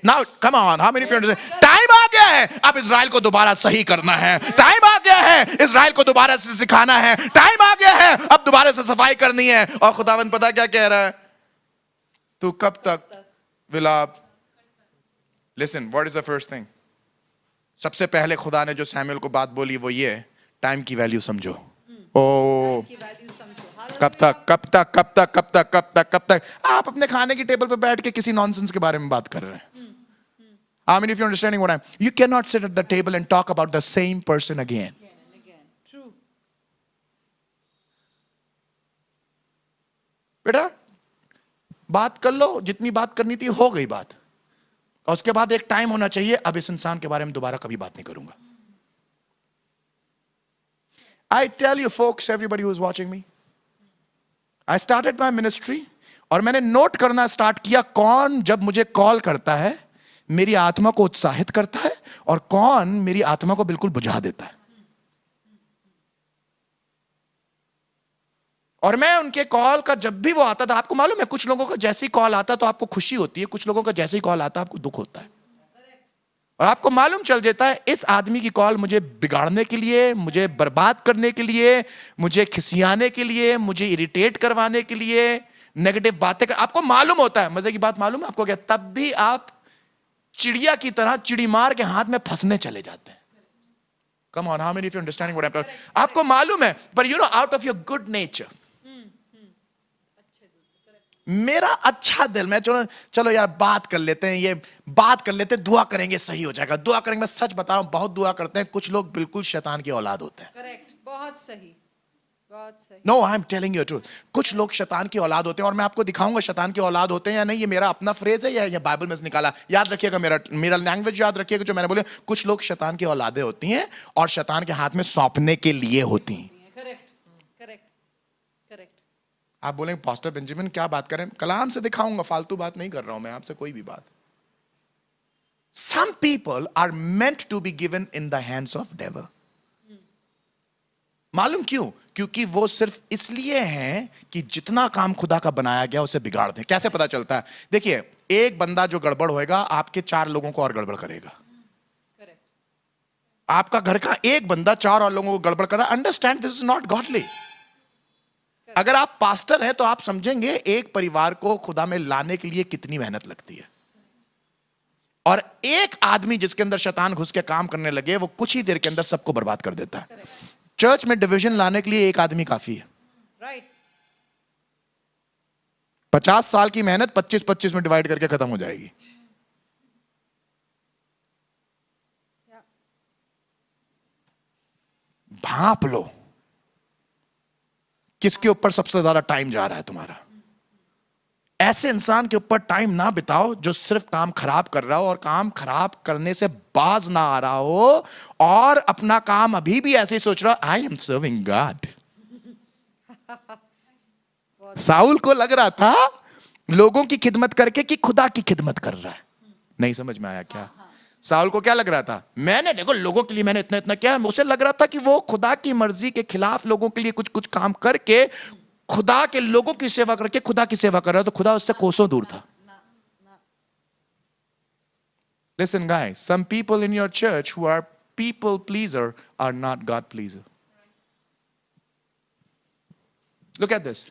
Now come on, how many of you understand? Time आ गया है, अब इजराइल को दोबारा सही करना है, टाइम आ गया है इजराइल को दोबारा से सिखाना है, टाइम आ गया है अब दोबारा से सफाई करनी है। और खुदावन पता क्या कह रहा है? तू कब तक विलाप? Listen, what is the first thing? सबसे पहले खुदा ने जो सैमुअल को बात बोली वो ये, टाइम की वैल्यू समझो। ओ की वैल्यू समझो। कब तक कब तक कब तक कब तक कब तक कब तक आप अपने खाने की टेबल पे बैठ के किसी नॉनसेंस के बारे में बात कर रहे हैं? I mean, if you're understanding what I'm, you cannot sit at the table and talk about the same person again. True. बेटा बात कर लो, जितनी बात करनी थी हो गई बात, और उसके बाद एक टाइम होना चाहिए, अब इस इंसान के बारे में दोबारा कभी बात नहीं करूंगा। I tell you folks, everybody who is watching me, I started my ministry और मैंने नोट करना स्टार्ट किया कौन जब मुझे कॉल करता है मेरी आत्मा को उत्साहित करता है और कौन मेरी आत्मा को बिल्कुल बुझा देता है। और मैं उनके कॉल का जब भी वो आता था, आपको मालूम है कुछ लोगों का जैसे ही कॉल आता तो आपको खुशी होती है, कुछ लोगों का जैसे ही कॉल आता आपको दुख होता है, और आपको मालूम चल जाता है इस आदमी की कॉल मुझे बिगाड़ने के लिए, मुझे बर्बाद करने के लिए, मुझे खिसियाने के लिए, मुझे इरिटेट करवाने के लिए, नेगेटिव बातें कर, आपको मालूम होता है। मजे की बात मालूम है आपको क्या, तब भी आप चिड़िया की तरह चिड़ी मार के हाथ में फंसने चले जाते हैं। Come on, how many of you understanding what I'm talking? आपको मालूम है, पर you know out of your good nature, मेरा अच्छा दिल, मैं चलो चलो यार बात कर लेते हैं, ये बात कर लेते हैं, दुआ करेंगे सही हो जाएगा, दुआ करेंगे। मैं सच बता रहा हूं बहुत दुआ करते हैं, कुछ लोग बिल्कुल शैतान की औलाद होते हैं। करेक्ट, बहुत सही, बहुत सही। No, I am telling you truth, कुछ लोग शैतान की औलाद होते हैं, और मैं आपको दिखाऊंगा शैतान की औलाद होते हैं या नहीं। ये मेरा अपना फ्रेज है या ये बाइबल में से निकाला, याद रखिएगा, मेरा लैंग्वेज याद रखिएगा जो मैंने बोले। कुछ लोग शैतान की औलादें होती हैं और शैतान के हाथ में सौंपने के लिए होती हैं। Correct, correct, correct. आप बोलेंगे पास्टर बेंजामिन क्या बात करें, कलाम से दिखाऊंगा, फालतू बात नहीं कर रहा हूं मैं आपसे कोई भी बात। Some people are meant to be given in the hands of devil. मालूम क्यों? क्योंकि वो सिर्फ इसलिए हैं कि जितना काम खुदा का बनाया गया उसे बिगाड़ दें। कैसे पता चलता है? देखिए, एक बंदा जो गड़बड़ होएगा आपके 4 लोगों को और गड़बड़ करेगा। करेक्ट। आपका घर का एक बंदा 4 और लोगों को गड़बड़ कर रहा है। Understand, this is not godly. अगर आप पास्टर हैं तो आप समझेंगे एक परिवार को खुदा में लाने के लिए कितनी मेहनत लगती है, और एक आदमी जिसके अंदर शैतान घुस के काम करने लगे वो कुछ ही देर के अंदर सबको बर्बाद कर देता है। चर्च में डिवीजन लाने के लिए एक आदमी काफी है। राइट। 50 साल की मेहनत 25-25 में डिवाइड करके खत्म हो जाएगी। भांप लो किसके ऊपर सबसे ज्यादा टाइम जा रहा है तुम्हारा। ऐसे इंसान के ऊपर टाइम ना बिताओ जो सिर्फ काम खराब कर रहा हो और काम खराब करने से बाज ना आ रहा हो, और अपना काम अभी भी ऐसे ही सोच रहा I am serving God. Saul को लग रहा था लोगों की खिदमत करके कि खुदा की खिदमत कर रहा है। नहीं समझ में आया क्या? साउल को क्या लग रहा था? मैंने देखो लोगों के लिए मैंने इतना इतना किया। उसे लग रहा था कि वो खुदा की मर्जी के खिलाफ लोगों के लिए कुछ कुछ काम करके खुदा के लोगों की सेवा करके खुदा की सेवा कर रहा है, तो खुदा उससे कोसों दूर था। Listen guys, some people in your church who are people pleaser are not God pleaser. Look at this.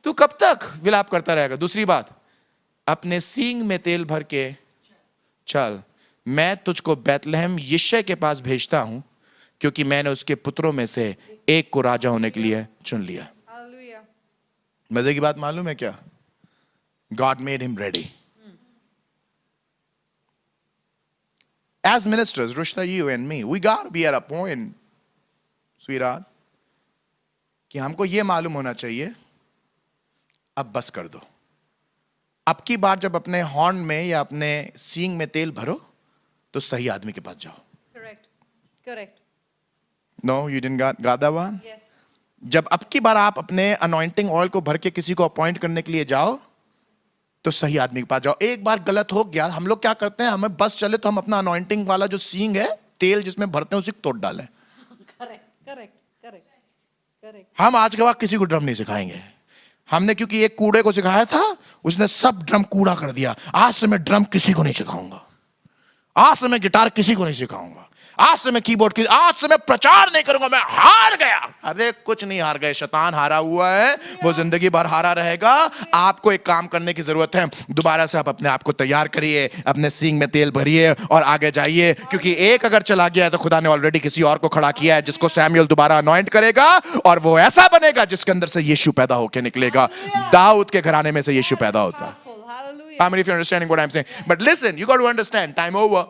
तू कब तक विलाप करता रहेगा? दूसरी बात, अपने सींग में तेल भर के चल, मैं तुझको बैतलहम यिशै के पास भेजता हूं, क्योंकि मैंने उसके पुत्रों में से एक को राजा होने के लिए चुन लिया। मजे की बात मालूम है क्या? God made him ready. As ministers, Rushta, you and me, we got to be at a point, sweetheart, कि हमको ये मालूम होना चाहिए अब बस कर दो। अब की बार जब अपने हॉर्न में या अपने सींग में तेल भरो तो सही आदमी के पास जाओ। Correct, correct. No, you didn't got that one? Yes. जब अब की बार आप अपने अनॉइंटिंग ऑयल को भर के किसी को अपॉइंट करने के लिए जाओ तो सही आदमी के पास जाओ। एक बार गलत हो गया, हम लोग क्या करते हैं, हमें बस चले तो हम अपना अनॉइंटिंग वाला जो सींग है, तेल जिसमें भरते हैं, उसे तोड़ डालें। Correct, correct, correct, correct. हम आज के बाद किसी को ड्रम नहीं सिखाएंगे। हमने क्योंकि एक कूड़े को सिखाया था, उसने सब ड्रम कूड़ा कर दिया। आज से मैं ड्रम किसी को नहीं सिखाऊंगा, आज से मैं गिटार किसी को नहीं सिखाऊंगा। आज से मैं कीबोर्ड की, आज से मैं प्रचार नहीं करूंगा, मैं हार गया। अरे कुछ नहीं हार गए, शैतान हारा हुआ है, वो जिंदगी भर हारा रहेगा। आपको एक काम करने की जरूरत है, दोबारा से आप अपने आप को तैयार करिए, अपने सींग में तेल भरिए और आगे जाइए, क्योंकि एक अगर चला गया है तो खुदा ने ऑलरेडी किसी और को खड़ा किया है जिसको सैमुएल दोबारा अनॉइंट करेगा, और वो ऐसा बनेगा जिसके अंदर से यीशु पैदा होकर निकलेगा। दाऊद के घराने में से यीशु पैदा होता है। Hallelujah. How many of you are understanding what I'm saying? But listen, you got to understand, time over.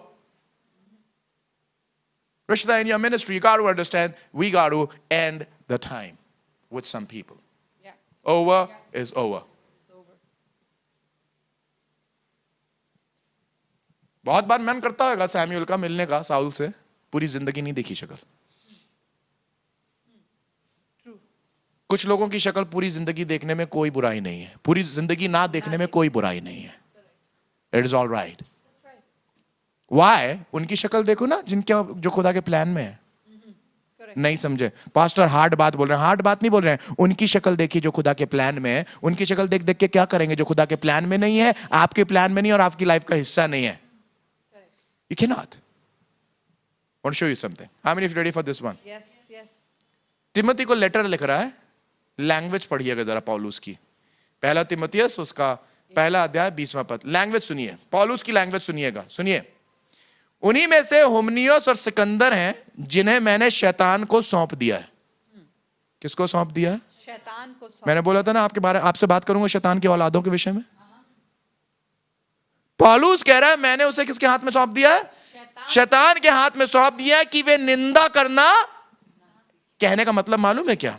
Rishda, in your ministry, you got to understand, we got to end the time with some people. Yeah. Over is over. It's over. बहुत बार मन करता होगा Samuel का मिलने का Saul से, पूरी जिंदगी नहीं देखी शक्ल। True. कुछ लोगों की शक्ल पूरी जिंदगी देखने में कोई बुराई नहीं है, पूरी जिंदगी ना देखने में कोई बुराई नहीं है। It is all right. Why? उनकी शक्ल देखो ना, जिनके जो खुदा के प्लान में है। नहीं समझे पास्टर, हार्ड बात बोल रहे हैं, हार्ड बात नहीं बोल रहे हैं। उनकी शक्ल देखिए जो खुदा के प्लान में है। उनकी शक्ल देख देख के क्या करेंगे जो खुदा के प्लान में नहीं है, आपके प्लान में नहीं और आपकी लाइफ का हिस्सा नहीं है। You cannot. I want to show you something. How many of you ready for this one? Yes, yes. Timothy को लेटर लिख रहा है, लैंग्वेज पढ़िएगा जरा पौलुस की। पहला तिमोथियस उसका पहला अध्याय 20वां पद। लैंग्वेज सुनिए, पौलुस की लैंग्वेज सुनिएगा, सुनिए। उन्हीं में से हुमनियोस और सिकंदर हैं जिन्हें मैंने शैतान को सौंप दिया है। किसको सौंप दिया है? शैतान को सौंप। मैंने बोला था ना आपसे बात करूंगा शैतान के औलादों के विषय में। पौलुस कह रहा है मैंने उसे किसके हाथ में सौंप दिया है? शैतान के हाथ में सौंप दिया है कि वे निंदा करना। कहने का मतलब मालूम है क्या?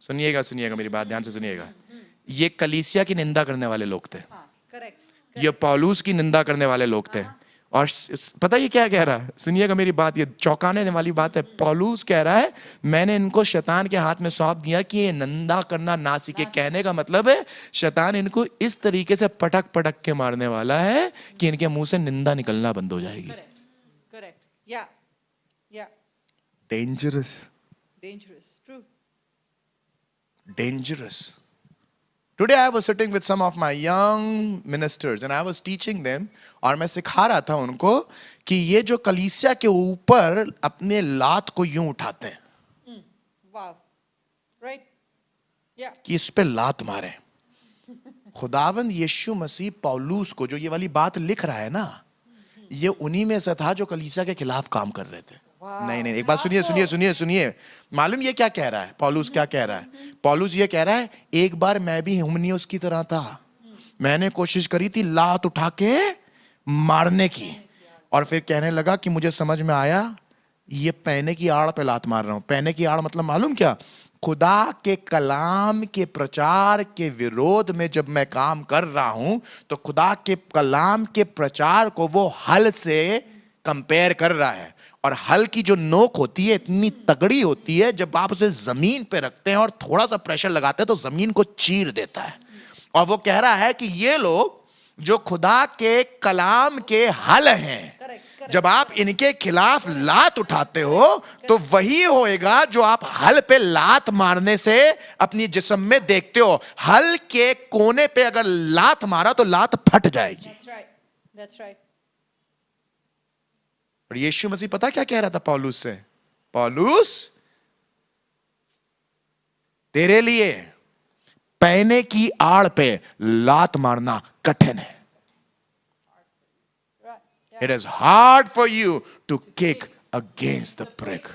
सुनिएगा सुनिएगा मेरी बात ध्यान से सुनिएगा। ये कलीसिया की निंदा करने वाले लोग थे, करेक्ट। ये पौलुस की निंदा करने वाले लोग थे। और पता ये क्या कह रहा है? सुनिएगा मेरी बात, ये चौंकाने वाली बात है। पौलुस कह रहा है मैंने इनको शैतान के हाथ में सौंप दिया कि ये निंदा करना ना सीखे। कहने का मतलब है शैतान इनको इस तरीके से पटक पटक के मारने वाला है कि इनके मुंह से निंदा निकलना बंद हो जाएगी। करेक्ट। या dangerous, dangerous, true, dangerous. Today I was sitting with some of my young ministers and I was teaching them, और मैं सिखा रहा था उनको कि ये जो कलीसिया के ऊपर अपने लात को यूं उठाते हैं, वाव, राइट, या कि इस पे लात मारे। खुदावंद यीशु मसीह पौलुस को जो ये वाली बात लिख रहा है ना, ये उन्हीं में से था जो कलीसिया के खिलाफ काम कर रहे थे। नहीं नहीं, एक बात सुनिए सुनिए सुनिए सुनिए। मालूम ये क्या कह रहा है पौलुस? क्या कह रहा है पौलुस? ये कह रहा है एक बार मैं भी हुमनियोस की तरह था, मैंने कोशिश करी थी लात उठा के मारने की, और फिर कहने लगा कि मुझे समझ में आया ये पहने की आड़ पे लात मार रहा हूं। पहने की आड़ मतलब मालूम क्या? खुदा के कलाम के प्रचार के विरोध में जब मैं काम कर रहा हूं तो खुदा के कलाम के प्रचार को वो हल से कंपेयर कर रहा है, और हल की जो नोक होती है इतनी तगड़ी होती है, जब आप उसे जमीन पे रखते हैं और थोड़ा सा प्रेशर लगाते हैं तो जमीन को चीर देता है। और वो कह रहा है कि ये लोग जो खुदा के कलाम के हल हैं, जब आप इनके खिलाफ लात उठाते हो तो वही होएगा जो आप हल पे लात मारने से अपनी जिस्म में देखते हो। हल के कोने पे अगर लात मारा तो लात फट जाएगी। That's right, that's right. और यीशु मसीह पता क्या कह रहा था पौलुस से? पौलुस, तेरे लिए पहने की आड़ पे लात मारना कठिन है। It is hard for you to kick against the prick.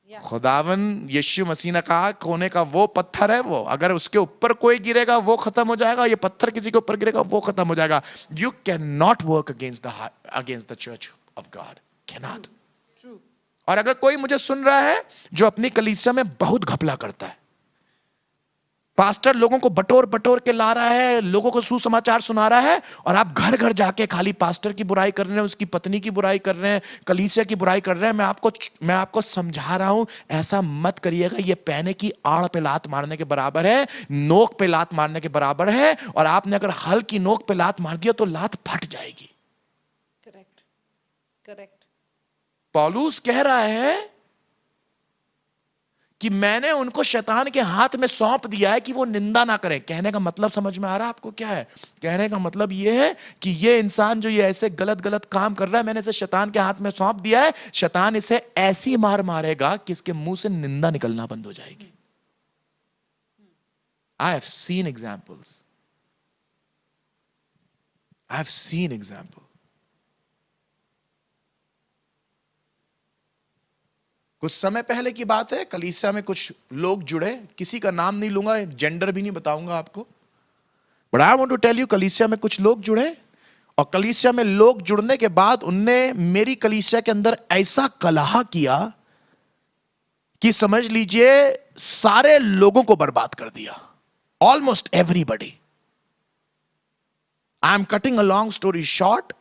खुदावन यीशु मसीह ने कहा कोने का वो पत्थर है, वो अगर उसके ऊपर कोई गिरेगा वो खत्म हो जाएगा, ये पत्थर किसी के ऊपर गिरेगा वो खत्म हो जाएगा। You cannot work against the church of God. Cannot. True. और अगर कोई मुझे सुन रहा है जो अपनी कलीसिया में बहुत घपला करता है, पास्टर लोगों को बटोर बटोर के ला रहा है, लोगों को सुसमाचार सुना रहा है, और आप घर घर जाके खाली पास्टर की बुराई कर रहे हैं, उसकी पत्नी की बुराई कर रहे हैं, कलीसिया की बुराई कर रहे हैं। मैं आपको समझा रहा हूं, ऐसा मत करिएगा। ये पहने की आड़ पे लात मारने के बराबर है, नोक पे लात मारने के बराबर है, और आपने अगर हल की नोक पे लात मार दिया तो लात फट जाएगी। Correct, correct. पौलुस कह रहा है कि कि मैंने उनको शैतान के हाथ में सौंप दिया है कि वो निंदा ना करें। कहने का मतलब समझ में आ रहा है आपको क्या है? कहने का मतलब ये है कि ये इंसान जो ये ऐसे गलत गलत काम कर रहा है, मैंने इसे शैतान के हाथ में सौंप दिया है। शैतान इसे ऐसी मार मारेगा कि इसके मुंह से निंदा निकलना बंद हो जाएगी। I have seen examples. I have seen example. कुछ समय पहले की बात है, कलीसिया में कुछ लोग जुड़े, किसी का नाम नहीं लूंगा, जेंडर भी नहीं बताऊंगा आपको, but I want to tell you, कलीसिया में कुछ लोग जुड़े और कलीसिया में लोग जुड़ने के बाद उनने मेरी कलीसिया के अंदर ऐसा कलह किया कि समझ लीजिए सारे लोगों को बर्बाद कर दिया, almost everybody. I am cutting a long story short,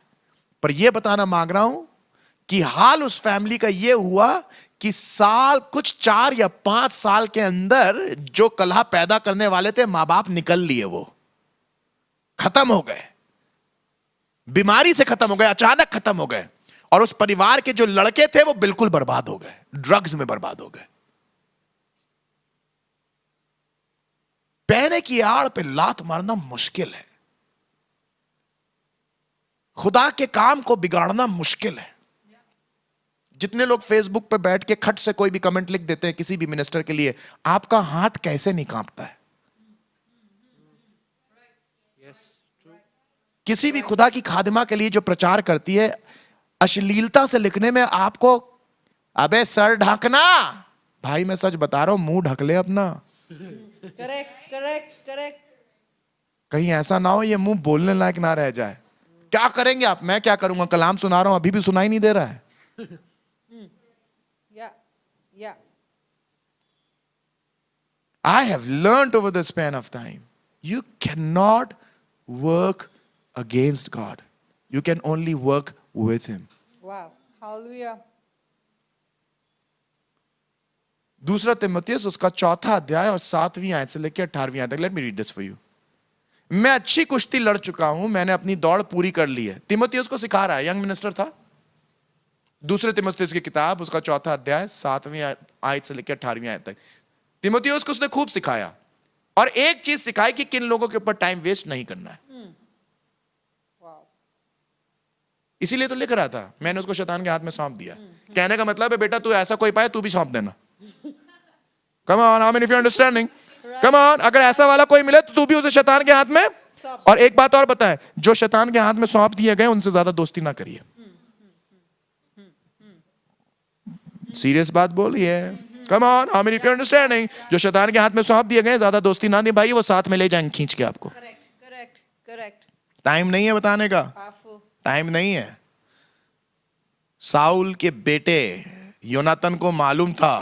पर यह बताना मांग रहा हूं कि हाल उस फैमिली का यह हुआ कि साल कुछ 4 या 5 साल के अंदर जो कलह पैदा करने वाले थे, मां बाप निकल लिए, वो खत्म हो गए, बीमारी से खत्म हो गए, अचानक खत्म हो गए। और उस परिवार के जो लड़के थे वो बिल्कुल बर्बाद हो गए, ड्रग्स में बर्बाद हो गए। पैने की आड़ पे लात मारना मुश्किल है, खुदा के काम को बिगाड़ना मुश्किल है। जितने लोग फेसबुक पे बैठ के खट से कोई भी कमेंट लिख देते हैं किसी भी मिनिस्टर के लिए, आपका हाथ कैसे नहीं कांपता है? किसी भी खुदा की खादिमा के लिए जो प्रचार करती है, अश्लीलता से लिखने में आपको, अबे सर ढकना, भाई मैं सच बता रहा हूं, मुंह ढक ले अपना। Correct correct correct. कहीं ऐसा ना हो ये मुंह बोलने लायक ना रह जाए। क्या करेंगे आप? मैं क्या करूंगा? कलाम सुना रहा हूं, अभी भी सुनाई नहीं दे रहा है। Yeah. I have learned over the span of time, you cannot work against God. You can only work with Him. Wow. Hallelujah. दूसरा तिमुथियुस उसका 4था अध्याय और 7वीं आयत से लेकर 18वीं आयत तक। Let me read this for you. मैं अच्छी कुश्ती लड़ चुका हूं, मैंने अपनी दौड़ पूरी कर ली है। तिमुथियुस को सिखा रहा है, यंग मिनिस्टर था। दूसरे तिमुथियुस की किताब उसका 4था अध्याय 7वीं आयत से लेकर 18वीं आयत तक। तिमुथियुस को उसने खूब सिखाया और एक चीज सिखाई कि किन लोगों के ऊपर टाइम वेस्ट नहीं करना है। इसीलिए तो लिख रहा था, मैंने उसको शैतान के हाथ में सौंप दिया। कहने का मतलब है बेटा तू ऐसा कोई पाए तू भी सौंप देना। Come on, how many of you understanding? Come on, अगर ऐसा वाला कोई मिले तो तू भी उसे शैतान के हाथ में। और एक बात और बताएं, जो शैतान के हाथ में सौंप दिए गए उनसे ज्यादा दोस्ती ना करिए। सीरियस बात बोलिए। Come on, how many of you understanding? जो शैतान के हाथ में सौंप दिए गए ज्यादा दोस्ती ना निभाइए, वो साथ में ले जाएंगे खींच के आपको। करेक्ट। टाइम नहीं है बताने का, टाइम नहीं है। साउल के बेटे योनातन को मालूम था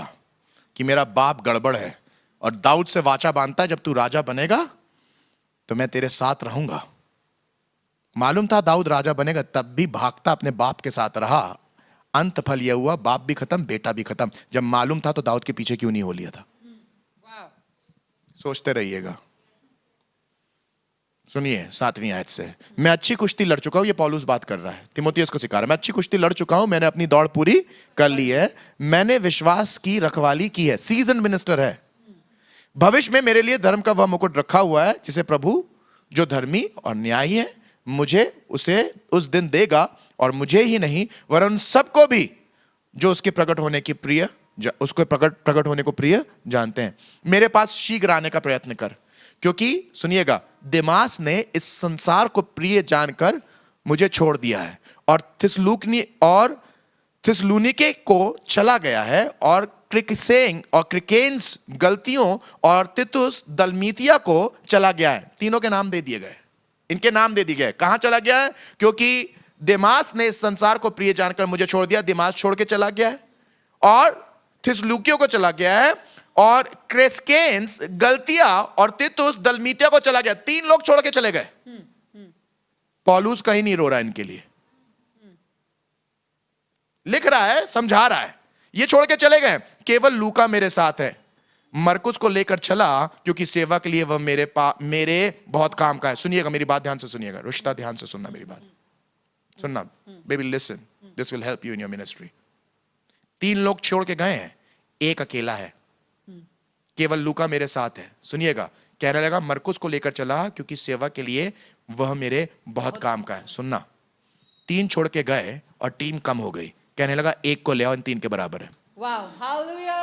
कि मेरा बाप गड़बड़ है और दाऊद से वाचा बांधता है, जब तू राजा बनेगा तो मैं तेरे साथ रहूंगा। मालूम था दाऊद राजा बनेगा, तब भी भागता अपने बाप के साथ रहा। अंत फल यह हुआ, बाप भी खत्म बेटा भी खत्म। जब मालूम था तो दाऊद के पीछे क्यों नहीं हो लिया था? सोचते रहिएगा। सुनिए 7वीं आयत से, मैं अच्छी कुश्ती लड़ चुका हूं, ये पौलुस बात कर रहा है, तिमुथियुस को सिखा रहा है। मैं अच्छी कुश्ती लड़ चुका हूं, मैंने अपनी दौड़ पूरी कर ली है, मैंने विश्वास की रखवाली की है। सीजन मिनिस्टर है। भविष्य में मेरे लिए धर्म का वह मुकुट रखा हुआ है जिसे प्रभु जो धर्मी और न्यायी है मुझे उसे उस दिन देगा, और मुझे ही नहीं वरन सबको भी जो उसके प्रकट होने की प्रिय उसको प्रकट होने को प्रिय जानते हैं। मेरे पास शीघ्र आने का प्रयत्न कर, क्योंकि सुनिएगा देमास ने इस संसार को प्रिय जानकर मुझे छोड़ दिया है और थिस्सलुनीके को चला गया है, और क्रिकेंस और क्रिकेंस गलतियों और तितुस दलमीतिया को चला गया है। तीनों के नाम दे दिए गए, इनके नाम दे दिए गए। कहां चला गया है? क्योंकि देमास ने इस संसार को प्रिय जानकर मुझे छोड़ दिया, देमास छोड़ के चला गया है, और थिस्सलुनीके को चला गया है, और क्रेस्केंस गलतिया और तितुस दलमीतिया को चला गया। 3 लोग छोड़ के चले गए। पौलुस कहीं नहीं रो रहा है इनके लिए, लिख रहा है, समझा रहा है। ये छोड़ के चले गए, केवल लूका मेरे साथ है। मरकुस को लेकर चला क्योंकि सेवा के लिए वह मेरे बहुत काम का है। सुनिएगा मेरी बात ध्यान से सुनिएगा, रिश्ता ध्यान से सुनना, मेरी बात सुनना baby, listen, this will help you in your ministry. 3 लोग छोड़ के गए हैं, एक अकेला है। केवल लूका मेरे साथ है। सुनिएगा, कहने लगा मरकुस को लेकर चला क्योंकि सेवा के लिए वह मेरे बहुत काम का है। सुनना, 3 छोड़ के गए और टीम कम हो गई। कहने लगा 1 को ले आओ, इन 3 के बराबर है। Wow. Hallelujah.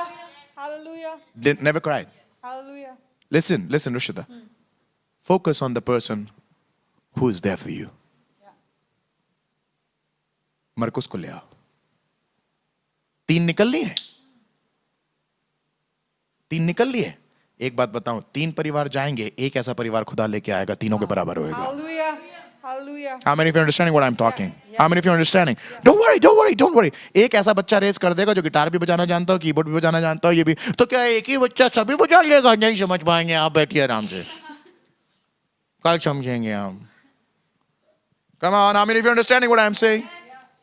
Hallelujah. Never cried. Hallelujah. Listen, Rushida. Focus on the person who is there for you. मरकुस को ले आओ। 3 निकल लिए हैं, 3 निकल लिए। एक बात बताऊं, 3 परिवार जाएंगे, एक ऐसा परिवार खुदा लेके आएगा, तीनों के बराबर होएगा। Hallelujah. Hallelujah. How many of you are understanding what I'm talking? How many of you are understanding? Don't worry. एक ऐसा बच्चा रेस कर देगा जो गिटार भी बजाना जानता हो, कीबोर्ड भी बजाना जानता हो, ये भी। तो क्या एक ही बच्चा सभी बजा लेगा? नहीं समझ पाएंगे। आप बैठिए आराम से, कल समझेंगे हम। Come on, how many of you are understanding what I'm saying?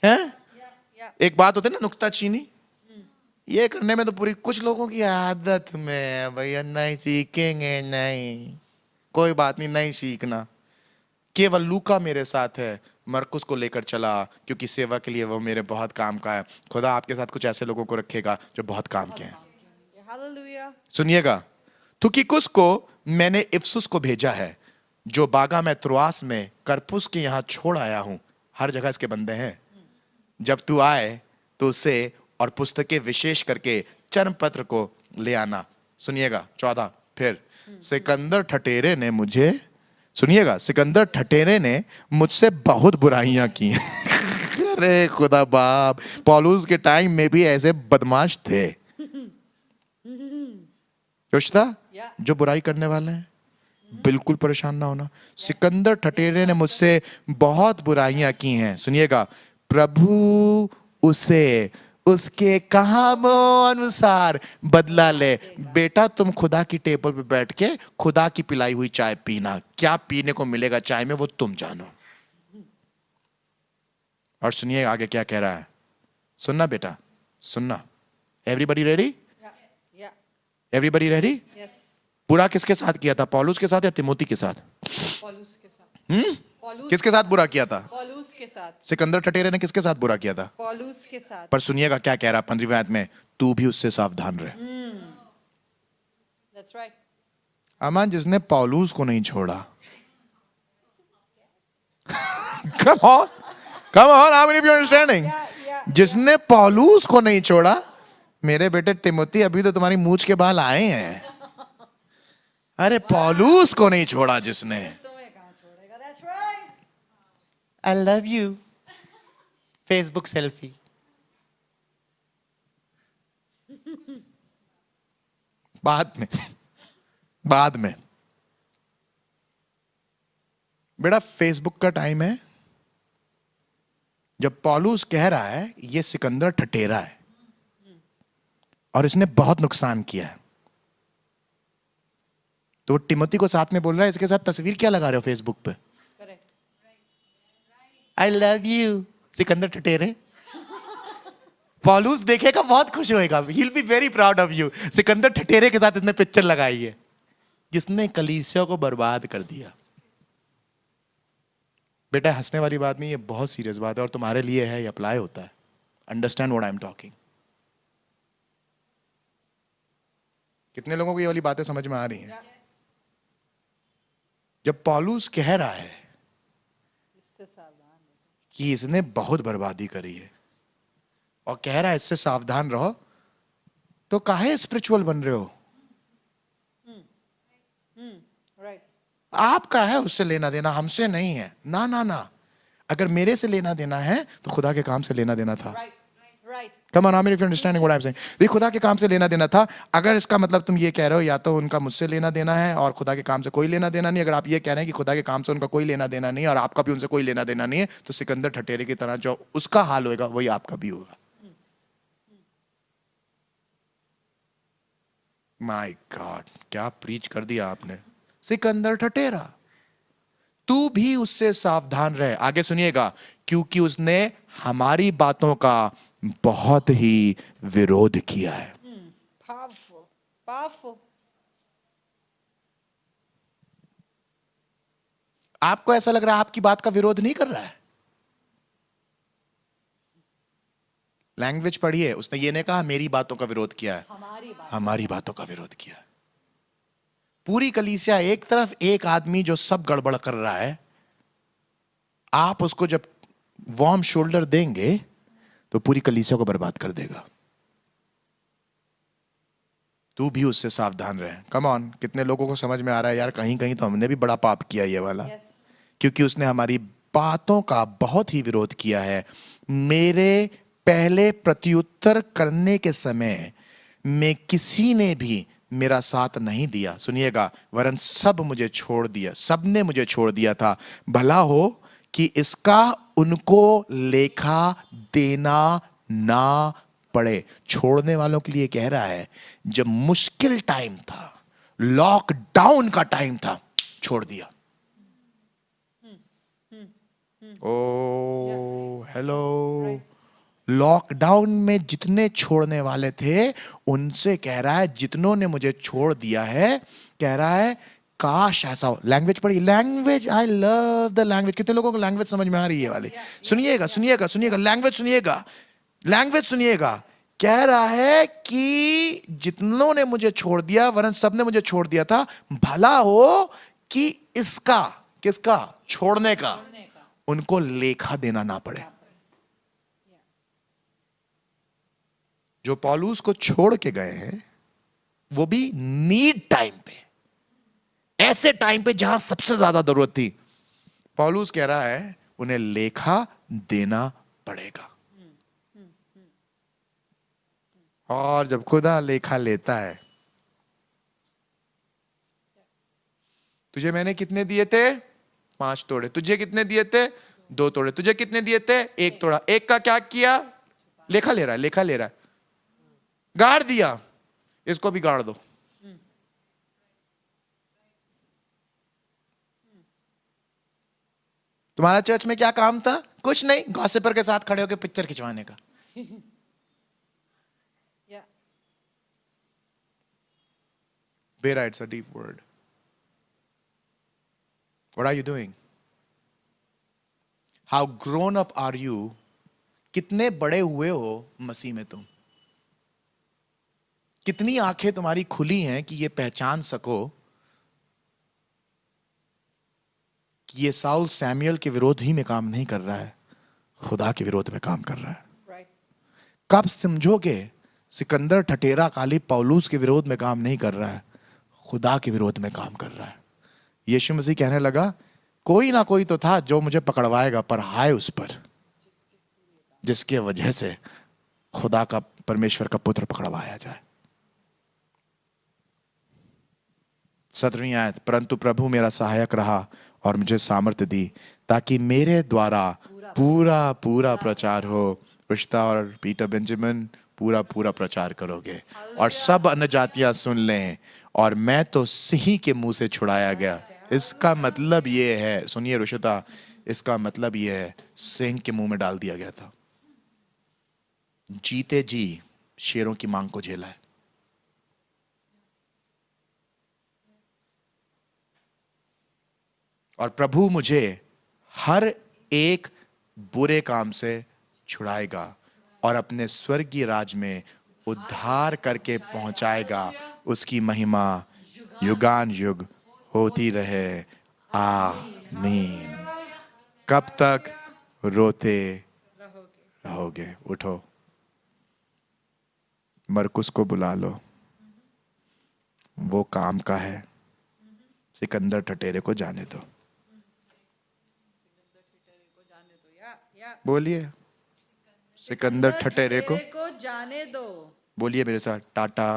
हैं? एक बात होती है ना, नुक्ताचीनी। ये करने में तो पूरी कुछ लोगों की आदत में है भैया, नहीं सीखेंगे नहीं, कोई बात नहीं सीखना। केवल लूका मेरे साथ है, मरकुस को लेकर चला क्योंकि सेवा के लिए वो मेरे बहुत काम का है। खुदा आपके साथ कुछ ऐसे लोगों को रखेगा जो बहुत काम के हैं। Hallelujah. सुनिएगा, तुकिकुस को मैंने इफसुस को भेजा है, जो बागा में त्रोआस में करपुस के यहाँ छोड़ आया हूं। हर जगह इसके बंदे हैं। जब तू आए तो उसे और पुस्तकें विशेष करके चर्म पत्र को ले आना। सुनिएगा 14, फिर सिकंदर ठटेरे ने मुझे, सुनिएगा, सिकंदर ठटेरे ने मुझसे बहुत बुराइयां की। अरे खुदा बाप, पौलुस के टाइम में भी ऐसे बदमाश थे। योशिता, जो बुराई करने वाले हैं बिल्कुल परेशान ना होना। सिकंदर ठटेरे ने मुझसे बहुत बुराइयां की हैं। सुनिएगा, प्रभु उसे उसके कामों अनुसार बदला ले। बेटा, तुम खुदा की टेबल पे बैठ के खुदा की पिलाई हुई चाय पीना। क्या पीने को मिलेगा चाय में वो तुम जानो। और सुनिए आगे क्या कह रहा है। सुनना बेटा, सुनना। Everybody ready? Everybody ready? बुरा किसके साथ किया था? पौलुस के साथ या तिमोथी के साथ? पौलुस के साथ। किसके साथ बुरा किया था? पौलुस के साथ। सिकंदर ठटेरे ने किसके साथ बुरा किया था? पौलुस के साथ। पर सुनिएगा क्या कह रहा है 15वीं आयत में, तू भी उससे सावधान रहे। That's right. अमान, जिसने पौलुस को नहीं छोड़ा। Come on, how many of you are understanding? जिसने पौलुस को नहीं छोड़ा, मेरे बेटे तिमोथी, अभी तो तुम्हारी मूंछ के बाल आए हैं। अरे पौलुस को नहीं छोड़ा जिसने। तुम्हें कहाँ छोड़ेगा? That's right. I love you. Facebook selfie. बाद में बेटा, फेसबुक का टाइम है जब पौलुस कह रहा है ये सिकंदर ठटेरा है और इसने बहुत नुकसान किया है, तो वो टिमोथी को साथ में बोल रहा है, इसके साथ तस्वीर क्या लगा रहे हो फेसबुक पे? I love you Sikandar Thatere. पौलुस देखेगा, बहुत खुश होएगा। He will be very proud of you. Sikandar Thatere के साथ इसने पिक्चर लगाई है, जिसने कलीसिया को बर्बाद कर दिया। बेटा, हंसने वाली बात नहीं, ये बहुत सीरियस बात है और तुम्हारे लिए है, ये अप्लाई होता है। Understand what I am talking. कितने लोगों को ये वाली बातें समझ में आ रही हैं? जब पौलुस कह रहा है कि इसने बहुत बर्बादी करी है और कह रहा है इससे सावधान रहो, तो काहे स्पिरिचुअल बन रहे हो? आपका है उससे लेना देना, हमसे नहीं है। ना ना ना, अगर मेरे से लेना देना है तो खुदा के काम से लेना देना था। Come on, how many of you are understanding what I'm saying? ये खुदा के काम से लेना देना था। अगर इसका मतलब तुम ये कह रहे हो या तो उनका मुझसे लेना देना है और खुदा के काम से कोई लेना देना नहीं, अगर आप ये कह रहे हैं कि खुदा के काम से उनका कोई लेना देना नहीं और आपका भी उनसे कोई लेना देना नहीं है, तो सिकंदर ठटेरे की तरह जो उसका हाल होगा वही आपका भी होगा। माय गॉड, क्या प्रीच कर दिया आपने। सिकंदर ठटेरा, तू भी उससे सावधान रहे। आगे सुनिएगा, क्योंकि उसने हमारी बातों का बहुत ही विरोध किया है। Powerful. आपको ऐसा लग रहा है आपकी बात का विरोध नहीं कर रहा है? लैंग्वेज पढ़िए, उसने ये नहीं कहा मेरी बातों का विरोध किया है, हमारी बातों का विरोध किया है। पूरी कलीसिया एक तरफ, एक आदमी जो सब गड़बड़ कर रहा है, आप उसको जब वार्म शोल्डर देंगे तो पूरी कलीसिया को बर्बाद कर देगा। तू भी उससे सावधान रहे। कम ऑन, कितने लोगों को समझ में आ रहा है यार, कहीं कहीं तो हमने भी बड़ा पाप किया ये वाला। क्योंकि उसने हमारी बातों का बहुत ही विरोध किया है। मेरे पहले प्रत्युत्तर करने के समय में किसी ने भी मेरा साथ नहीं दिया, सुनिएगा, वरन सब मुझे छोड़ दिया, सबने मुझे छोड़ दिया था। भला हो कि इसका उनको लेखा देना ना पड़े। छोड़ने वालों के लिए कह रहा है, जब मुश्किल टाइम था, लॉकडाउन का टाइम था, छोड़ दिया। ओ हेलो, लॉकडाउन में जितने छोड़ने वाले थे उनसे कह रहा है, जितनों ने मुझे छोड़ दिया है, कह रहा है काश ऐसा हो। लैंग्वेज पढ़ी, language, I love the language. कितने लोगों को लैंग्वेज समझ में आ रही है वाली? सुनिएगा सुनिएगा सुनिएगा, लैंग्वेज सुनिएगा, लैंग्वेज सुनिएगा। कह रहा है कि जितनों ने मुझे छोड़ दिया, वरन सबने मुझे छोड़ दिया था, भला हो कि इसका, किसका? छोड़ने का उनको लेखा देना ना पड़े। जो पौलुस को छोड़ के गए हैं, वो भी नीड टाइम पे, ऐसे टाइम पे जहां सबसे ज्यादा जरूरत थी, पौलुस कह रहा है उन्हें लेखा देना पड़ेगा। और जब खुदा लेखा लेता है, तुझे मैंने कितने दिए थे? 5 तोड़े। तुझे कितने दिए थे? 2 तोड़े। तुझे कितने दिए थे? 1 तोड़ा। एक का क्या किया? लेखा ले रहा है, लेखा ले रहा है। गाड़ दिया, इसको भी गाड़ दो। तुम्हारा चर्च में क्या काम था? कुछ नहीं, गॉसिपर के साथ खड़े होकर पिक्चर खिंचवाने का। Bera, it's a deep word. What are you doing? How grown up are you? कितने बड़े हुए हो मसीह में तुम? कितनी आंखें तुम्हारी खुली हैं कि ये पहचान सको कि ये साउल सैमुअल के विरोध ही में काम नहीं कर रहा है, खुदा के विरोध में काम कर रहा है। कब समझोगे सिकंदर ठटेरा काली पौलुस के विरोध में काम नहीं कर रहा है, खुदा के विरोध में काम कर रहा है। यीशु मसीह कहने लगा, कोई ना कोई तो था जो मुझे पकड़वाएगा, पर हाय उस पर जिसके वजह से खुदा का, परमेश्वर का पुत्र पकड़वाया जाए। 17वीं आयत, परंतु प्रभु मेरा सहायक रहा और मुझे सामर्थ्य दी, ताकि मेरे द्वारा पूरा पूरा प्रचार हो। रिश्ता और पीटर बेंजामिन पूरा पूरा प्रचार करोगे और सब अन्यजातियां सुन लें, और मैं तो सिंह के मुंह से छुड़ाया गया। इसका मतलब ये है, सुनिए रुशिता, इसका मतलब ये है, सिंह के मुंह में डाल दिया गया था। जीते जी शेरों की मांग को झेला है। और प्रभु मुझे हर एक बुरे काम से छुड़ाएगा और अपने स्वर्गीय राज में उद्धार करके पहुंचाएगा। उसकी महिमा युगान युग होती रहे, आमीन। कब तक रोते रहोगे? उठो, मरकुस को बुला लो, वो काम का है। सिकंदर ठटेरे को जाने दो। बोलिए, सिकंदर ठटेरे को जाने दो। बोलिए मेरे साथ, ta-ta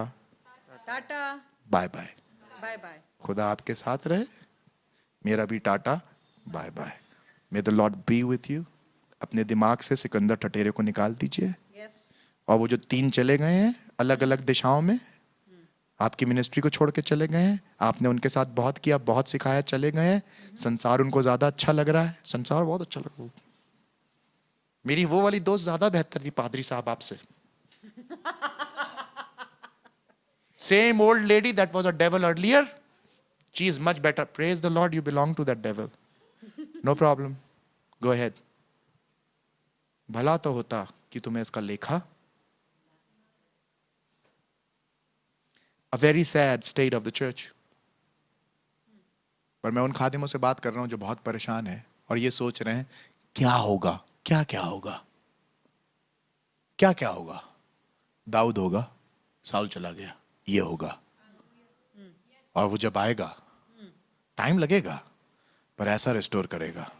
ta-ta, bye bye. Bye bye. खुदा आपके साथ रहे, मेरा भी ta-ta bye bye. May the Lord be with you. अपने दिमाग से सिकंदर ठटेरे को निकाल दीजिए। और वो जो 3 चले गए हैं अलग अलग दिशाओं में, आपकी मिनिस्ट्री को छोड़ के चले गए हैं, आपने उनके साथ बहुत किया, बहुत सिखाया, चले गए हैं, संसार उनको ज्यादा अच्छा लग रहा है। संसार बहुत अच्छा लग रहा है। मेरी वो वाली दोस्त ज्यादा बेहतर थी पादरी साहब आपसे। Same old lady that was a devil earlier, she is much better. Praise the Lord, you belong to that devil. No problem. Go ahead. भला तो होता कि तुम्हें इसका लेखा। A very sad state of the church. पर मैं उन खादिमों से बात कर रहा हूं जो बहुत परेशान हैं और ये सोच रहे हैं क्या होगा, क्या क्या होगा, क्या क्या होगा। दाऊद होगा, साउल चला गया, ये होगा। और वो जब आएगा टाइम लगेगा पर ऐसा रिस्टोर करेगा,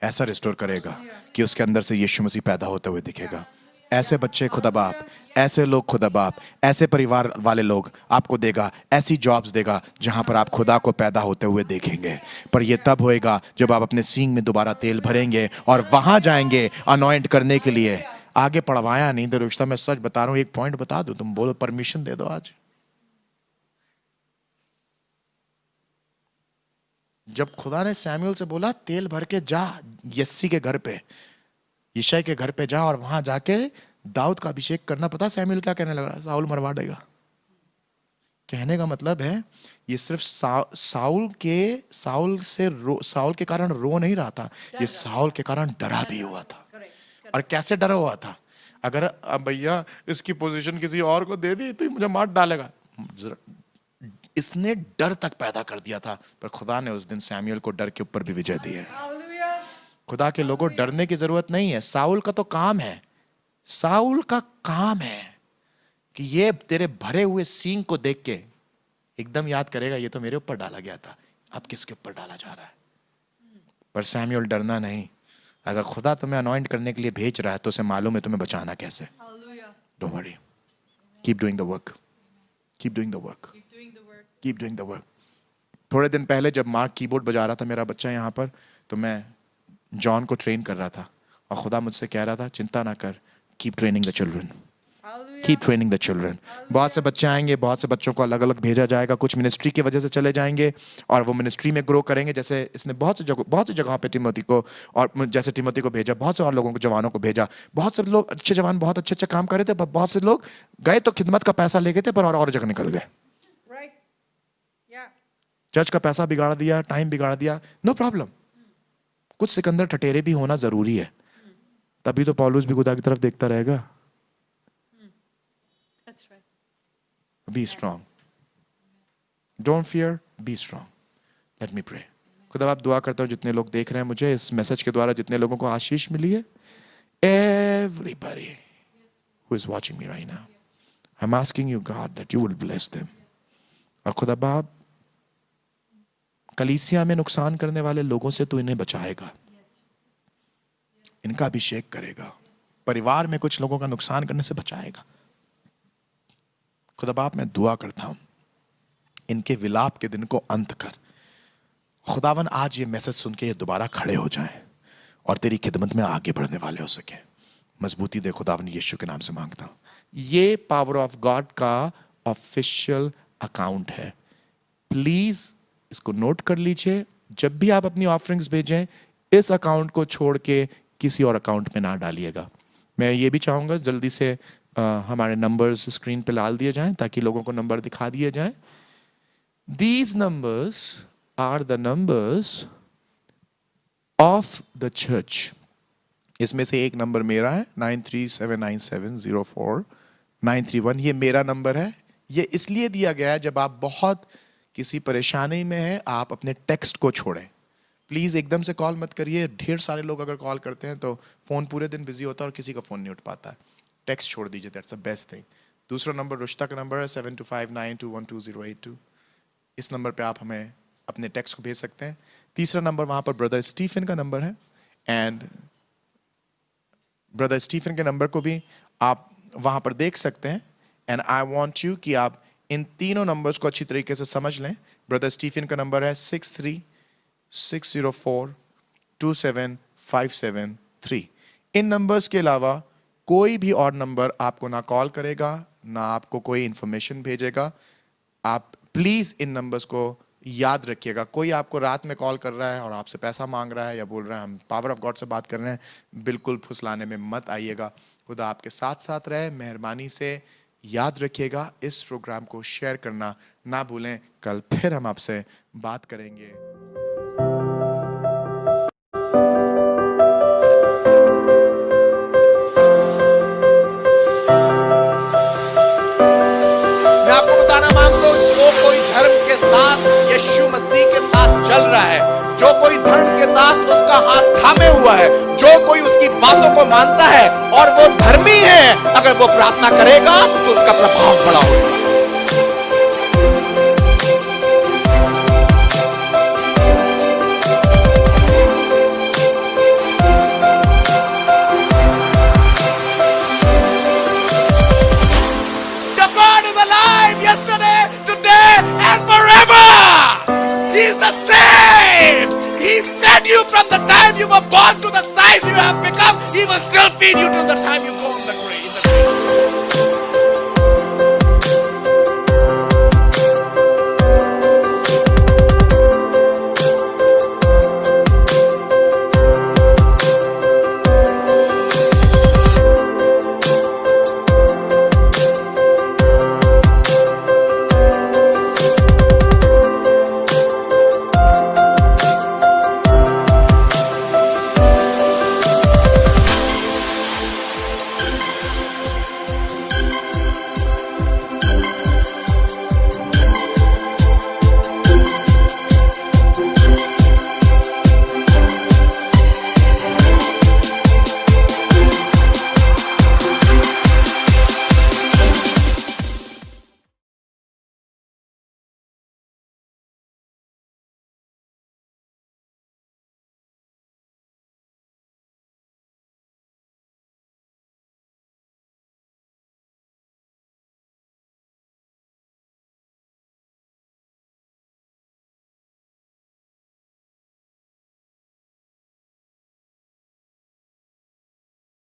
ऐसा रिस्टोर करेगा कि उसके अंदर से यीशु मसीह पैदा होते हुए दिखेगा। ऐसे बच्चे खुदा बाप, ऐसे लोग खुदा बाप, ऐसे परिवार वाले लोग आपको देगा, ऐसी जॉब्स देगा जहां पर आप खुदा को पैदा होते हुए देखेंगे। पर ये तब होएगा जब आप अपने सींग में दोबारा तेल भरेंगे और वहां जाएंगे अनॉइंट करने के लिए। आगे पढ़वाया नहीं तो रिश्ता, मैं सच बता रहा हूं, एक पॉइंट बता दो, तुम बोलो परमिशन दे दो आज। जब खुदा ने सैमुअल से बोला तेल भर के जा यस्सी के घर पे, यिशै के घर पे जा और वहां जाके दाऊद का अभिषेक करना, पता सैमुअल क्या कहने लगा? साउल मरवा देगा। कहने का मतलब है ये सिर्फ साउल के कारण रो नहीं रहा था, ये साउल के कारण डरा भी हुआ था। और कैसे डरा हुआ था? अगर अब भैया इसकी पोजीशन किसी और को दे दी तो मुझे मार डालेगा। इसने डर तक पैदा कर दिया था, पर खुदा ने उस दिन सैमुअल को डर के ऊपर भी विजय दी है। खुदा के लोगों, डरने की जरूरत नहीं है। साउल का तो काम है, साउल का काम है कि ये तेरे भरे हुए सींग को देख के एकदम याद करेगा ये तो मेरे ऊपर डाला गया था, अब किसके ऊपर डाला जा रहा है। पर सैमुअल डरना नहीं। अगर खुदा तुम्हें अनॉइंट करने के लिए भेज रहा है तो उसे मालूम है तुम्हें बचाना कैसे। Don't worry, keep doing the work, keep doing the work, keep doing the work. थोड़े दिन पहले जब मार्क कीबोर्ड बजा रहा था मेरा बच्चा यहाँ पर, तो मैं जॉन को ट्रेन कर रहा था और खुदा मुझसे कह रहा था चिंता ना कर, keep training the children, keep training the children. बहुत से बच्चे आएंगे, बहुत से बच्चों को अलग अलग भेजा जाएगा, कुछ मिनिस्ट्री की वजह से चले जाएंगे और वो मिनिस्ट्री में ग्रो करेंगे। जैसे इसने बहुत सी जगहों पे टिमोथी को, और जैसे टिमोथी को भेजा, बहुत से और लोगों को, जवानों को भेजा। बहुत से लोग अच्छे जवान बहुत अच्छे काम कर रहे थे, पर बहुत से लोग गए तो खिदमत का पैसा ले गए थे पर और जगह निकल गए। चर्च का पैसा बिगाड़ दिया, टाइम बिगाड़ दिया, नो प्रॉब्लम। कुछ सिकंदर ठटेरे भी होना जरूरी है, तभी तो पौलुस भी खुदा की तरफ देखता रहेगा। Be strong, don't fear, be strong. Let me pray. खुदा आप दुआ करता हूं जितने लोग देख रहे हैं, मुझे इस मैसेज के द्वारा जितने लोगों को आशीष मिली है, everybody who is watching me right now, I am asking you God that you will bless them. और खुदा बाप, कलीसिया में नुकसान करने वाले लोगों से तू इन्हें बचाएगा, इनका अभिषेक करेगा, परिवार में कुछ लोगों का नुकसान करने से बचाएगा। खुदा बाप मैं दुआ करता हूं इनके विलाप के दिन को अंत कर। खुदावन आज ये मैसेज सुन के ये दोबारा खड़े हो जाएं और तेरी खिदमत में आगे बढ़ने वाले हो सके। मजबूती दे खुदावन, यीशु के नाम से मांगता हूं। ये पावर ऑफ गॉड का ऑफिशियल अकाउंट है, प्लीज इसको नोट कर लीजिए। जब भी आप अपनी ऑफरिंग्स भेजें, इस अकाउंट को छोड़ के किसी और अकाउंट में ना डालिएगा। मैं ये भी चाहूँगा जल्दी से हमारे नंबर्स स्क्रीन पे डाल दिए जाएं ताकि लोगों को नंबर दिखा दिए जाएं। These numbers are the numbers of the church. इसमें से एक नंबर मेरा है 9379704931। ये मेरा नंबर है। ये इसलिए दिया गया है जब आप बहुत किसी परेशानी में हैं, आप अपने टेक्स्ट को छोड़ें। प्लीज़ एकदम से कॉल मत करिए। ढेर सारे लोग अगर कॉल करते हैं तो फ़ोन पूरे दिन बिजी होता है और किसी का फ़ोन नहीं उठ पाता है। टेक्स्ट छोड़ दीजिए, दैट्स द बेस्ट थिंग। दूसरा नंबर रुश्ता का नंबर है 7259212082। इस नंबर पे आप हमें अपने टेक्स्ट को भेज सकते हैं। तीसरा नंबर वहाँ पर ब्रदर स्टीफन का नंबर है, एंड ब्रदर स्टीफन के नंबर को भी आप वहाँ पर देख सकते हैं। एंड आई वांट यू कि आप इन तीनों नंबर्स को अच्छी तरीके से समझ लें। ब्रदर स्टीफन का नंबर है 6360427573। इन नंबर्स के अलावा कोई भी और नंबर आपको ना कॉल करेगा ना आपको कोई इंफॉर्मेशन भेजेगा। आप प्लीज़ इन नंबर्स को याद रखिएगा। कोई आपको रात में कॉल कर रहा है और आपसे पैसा मांग रहा है या बोल रहा है हम पावर ऑफ गॉड से बात कर रहे हैं, बिल्कुल फुसलाने में मत आइएगा। खुदा आपके साथ साथ रहे। मेहरबानी से याद रखिएगा, इस प्रोग्राम को शेयर करना ना भूलें। कल फिर हम आपसे बात करेंगे। मैं आपको बताना मांगता हूं, जो कोई धर्म के साथ, यीशु मसीह के साथ चल चल रहा है, जो कोई धर्म के साथ उसका हाथ थामे हुआ है, जो कोई उसकी बातों को मानता है और वो धर्मी है, अगर वो प्रार्थना करेगा तो उसका प्रभाव बड़ा होगा। Yesterday, today, and forever. He is the same. He fed you from the time you were born to the size you have become. He will still feed you till the time you go on the ground.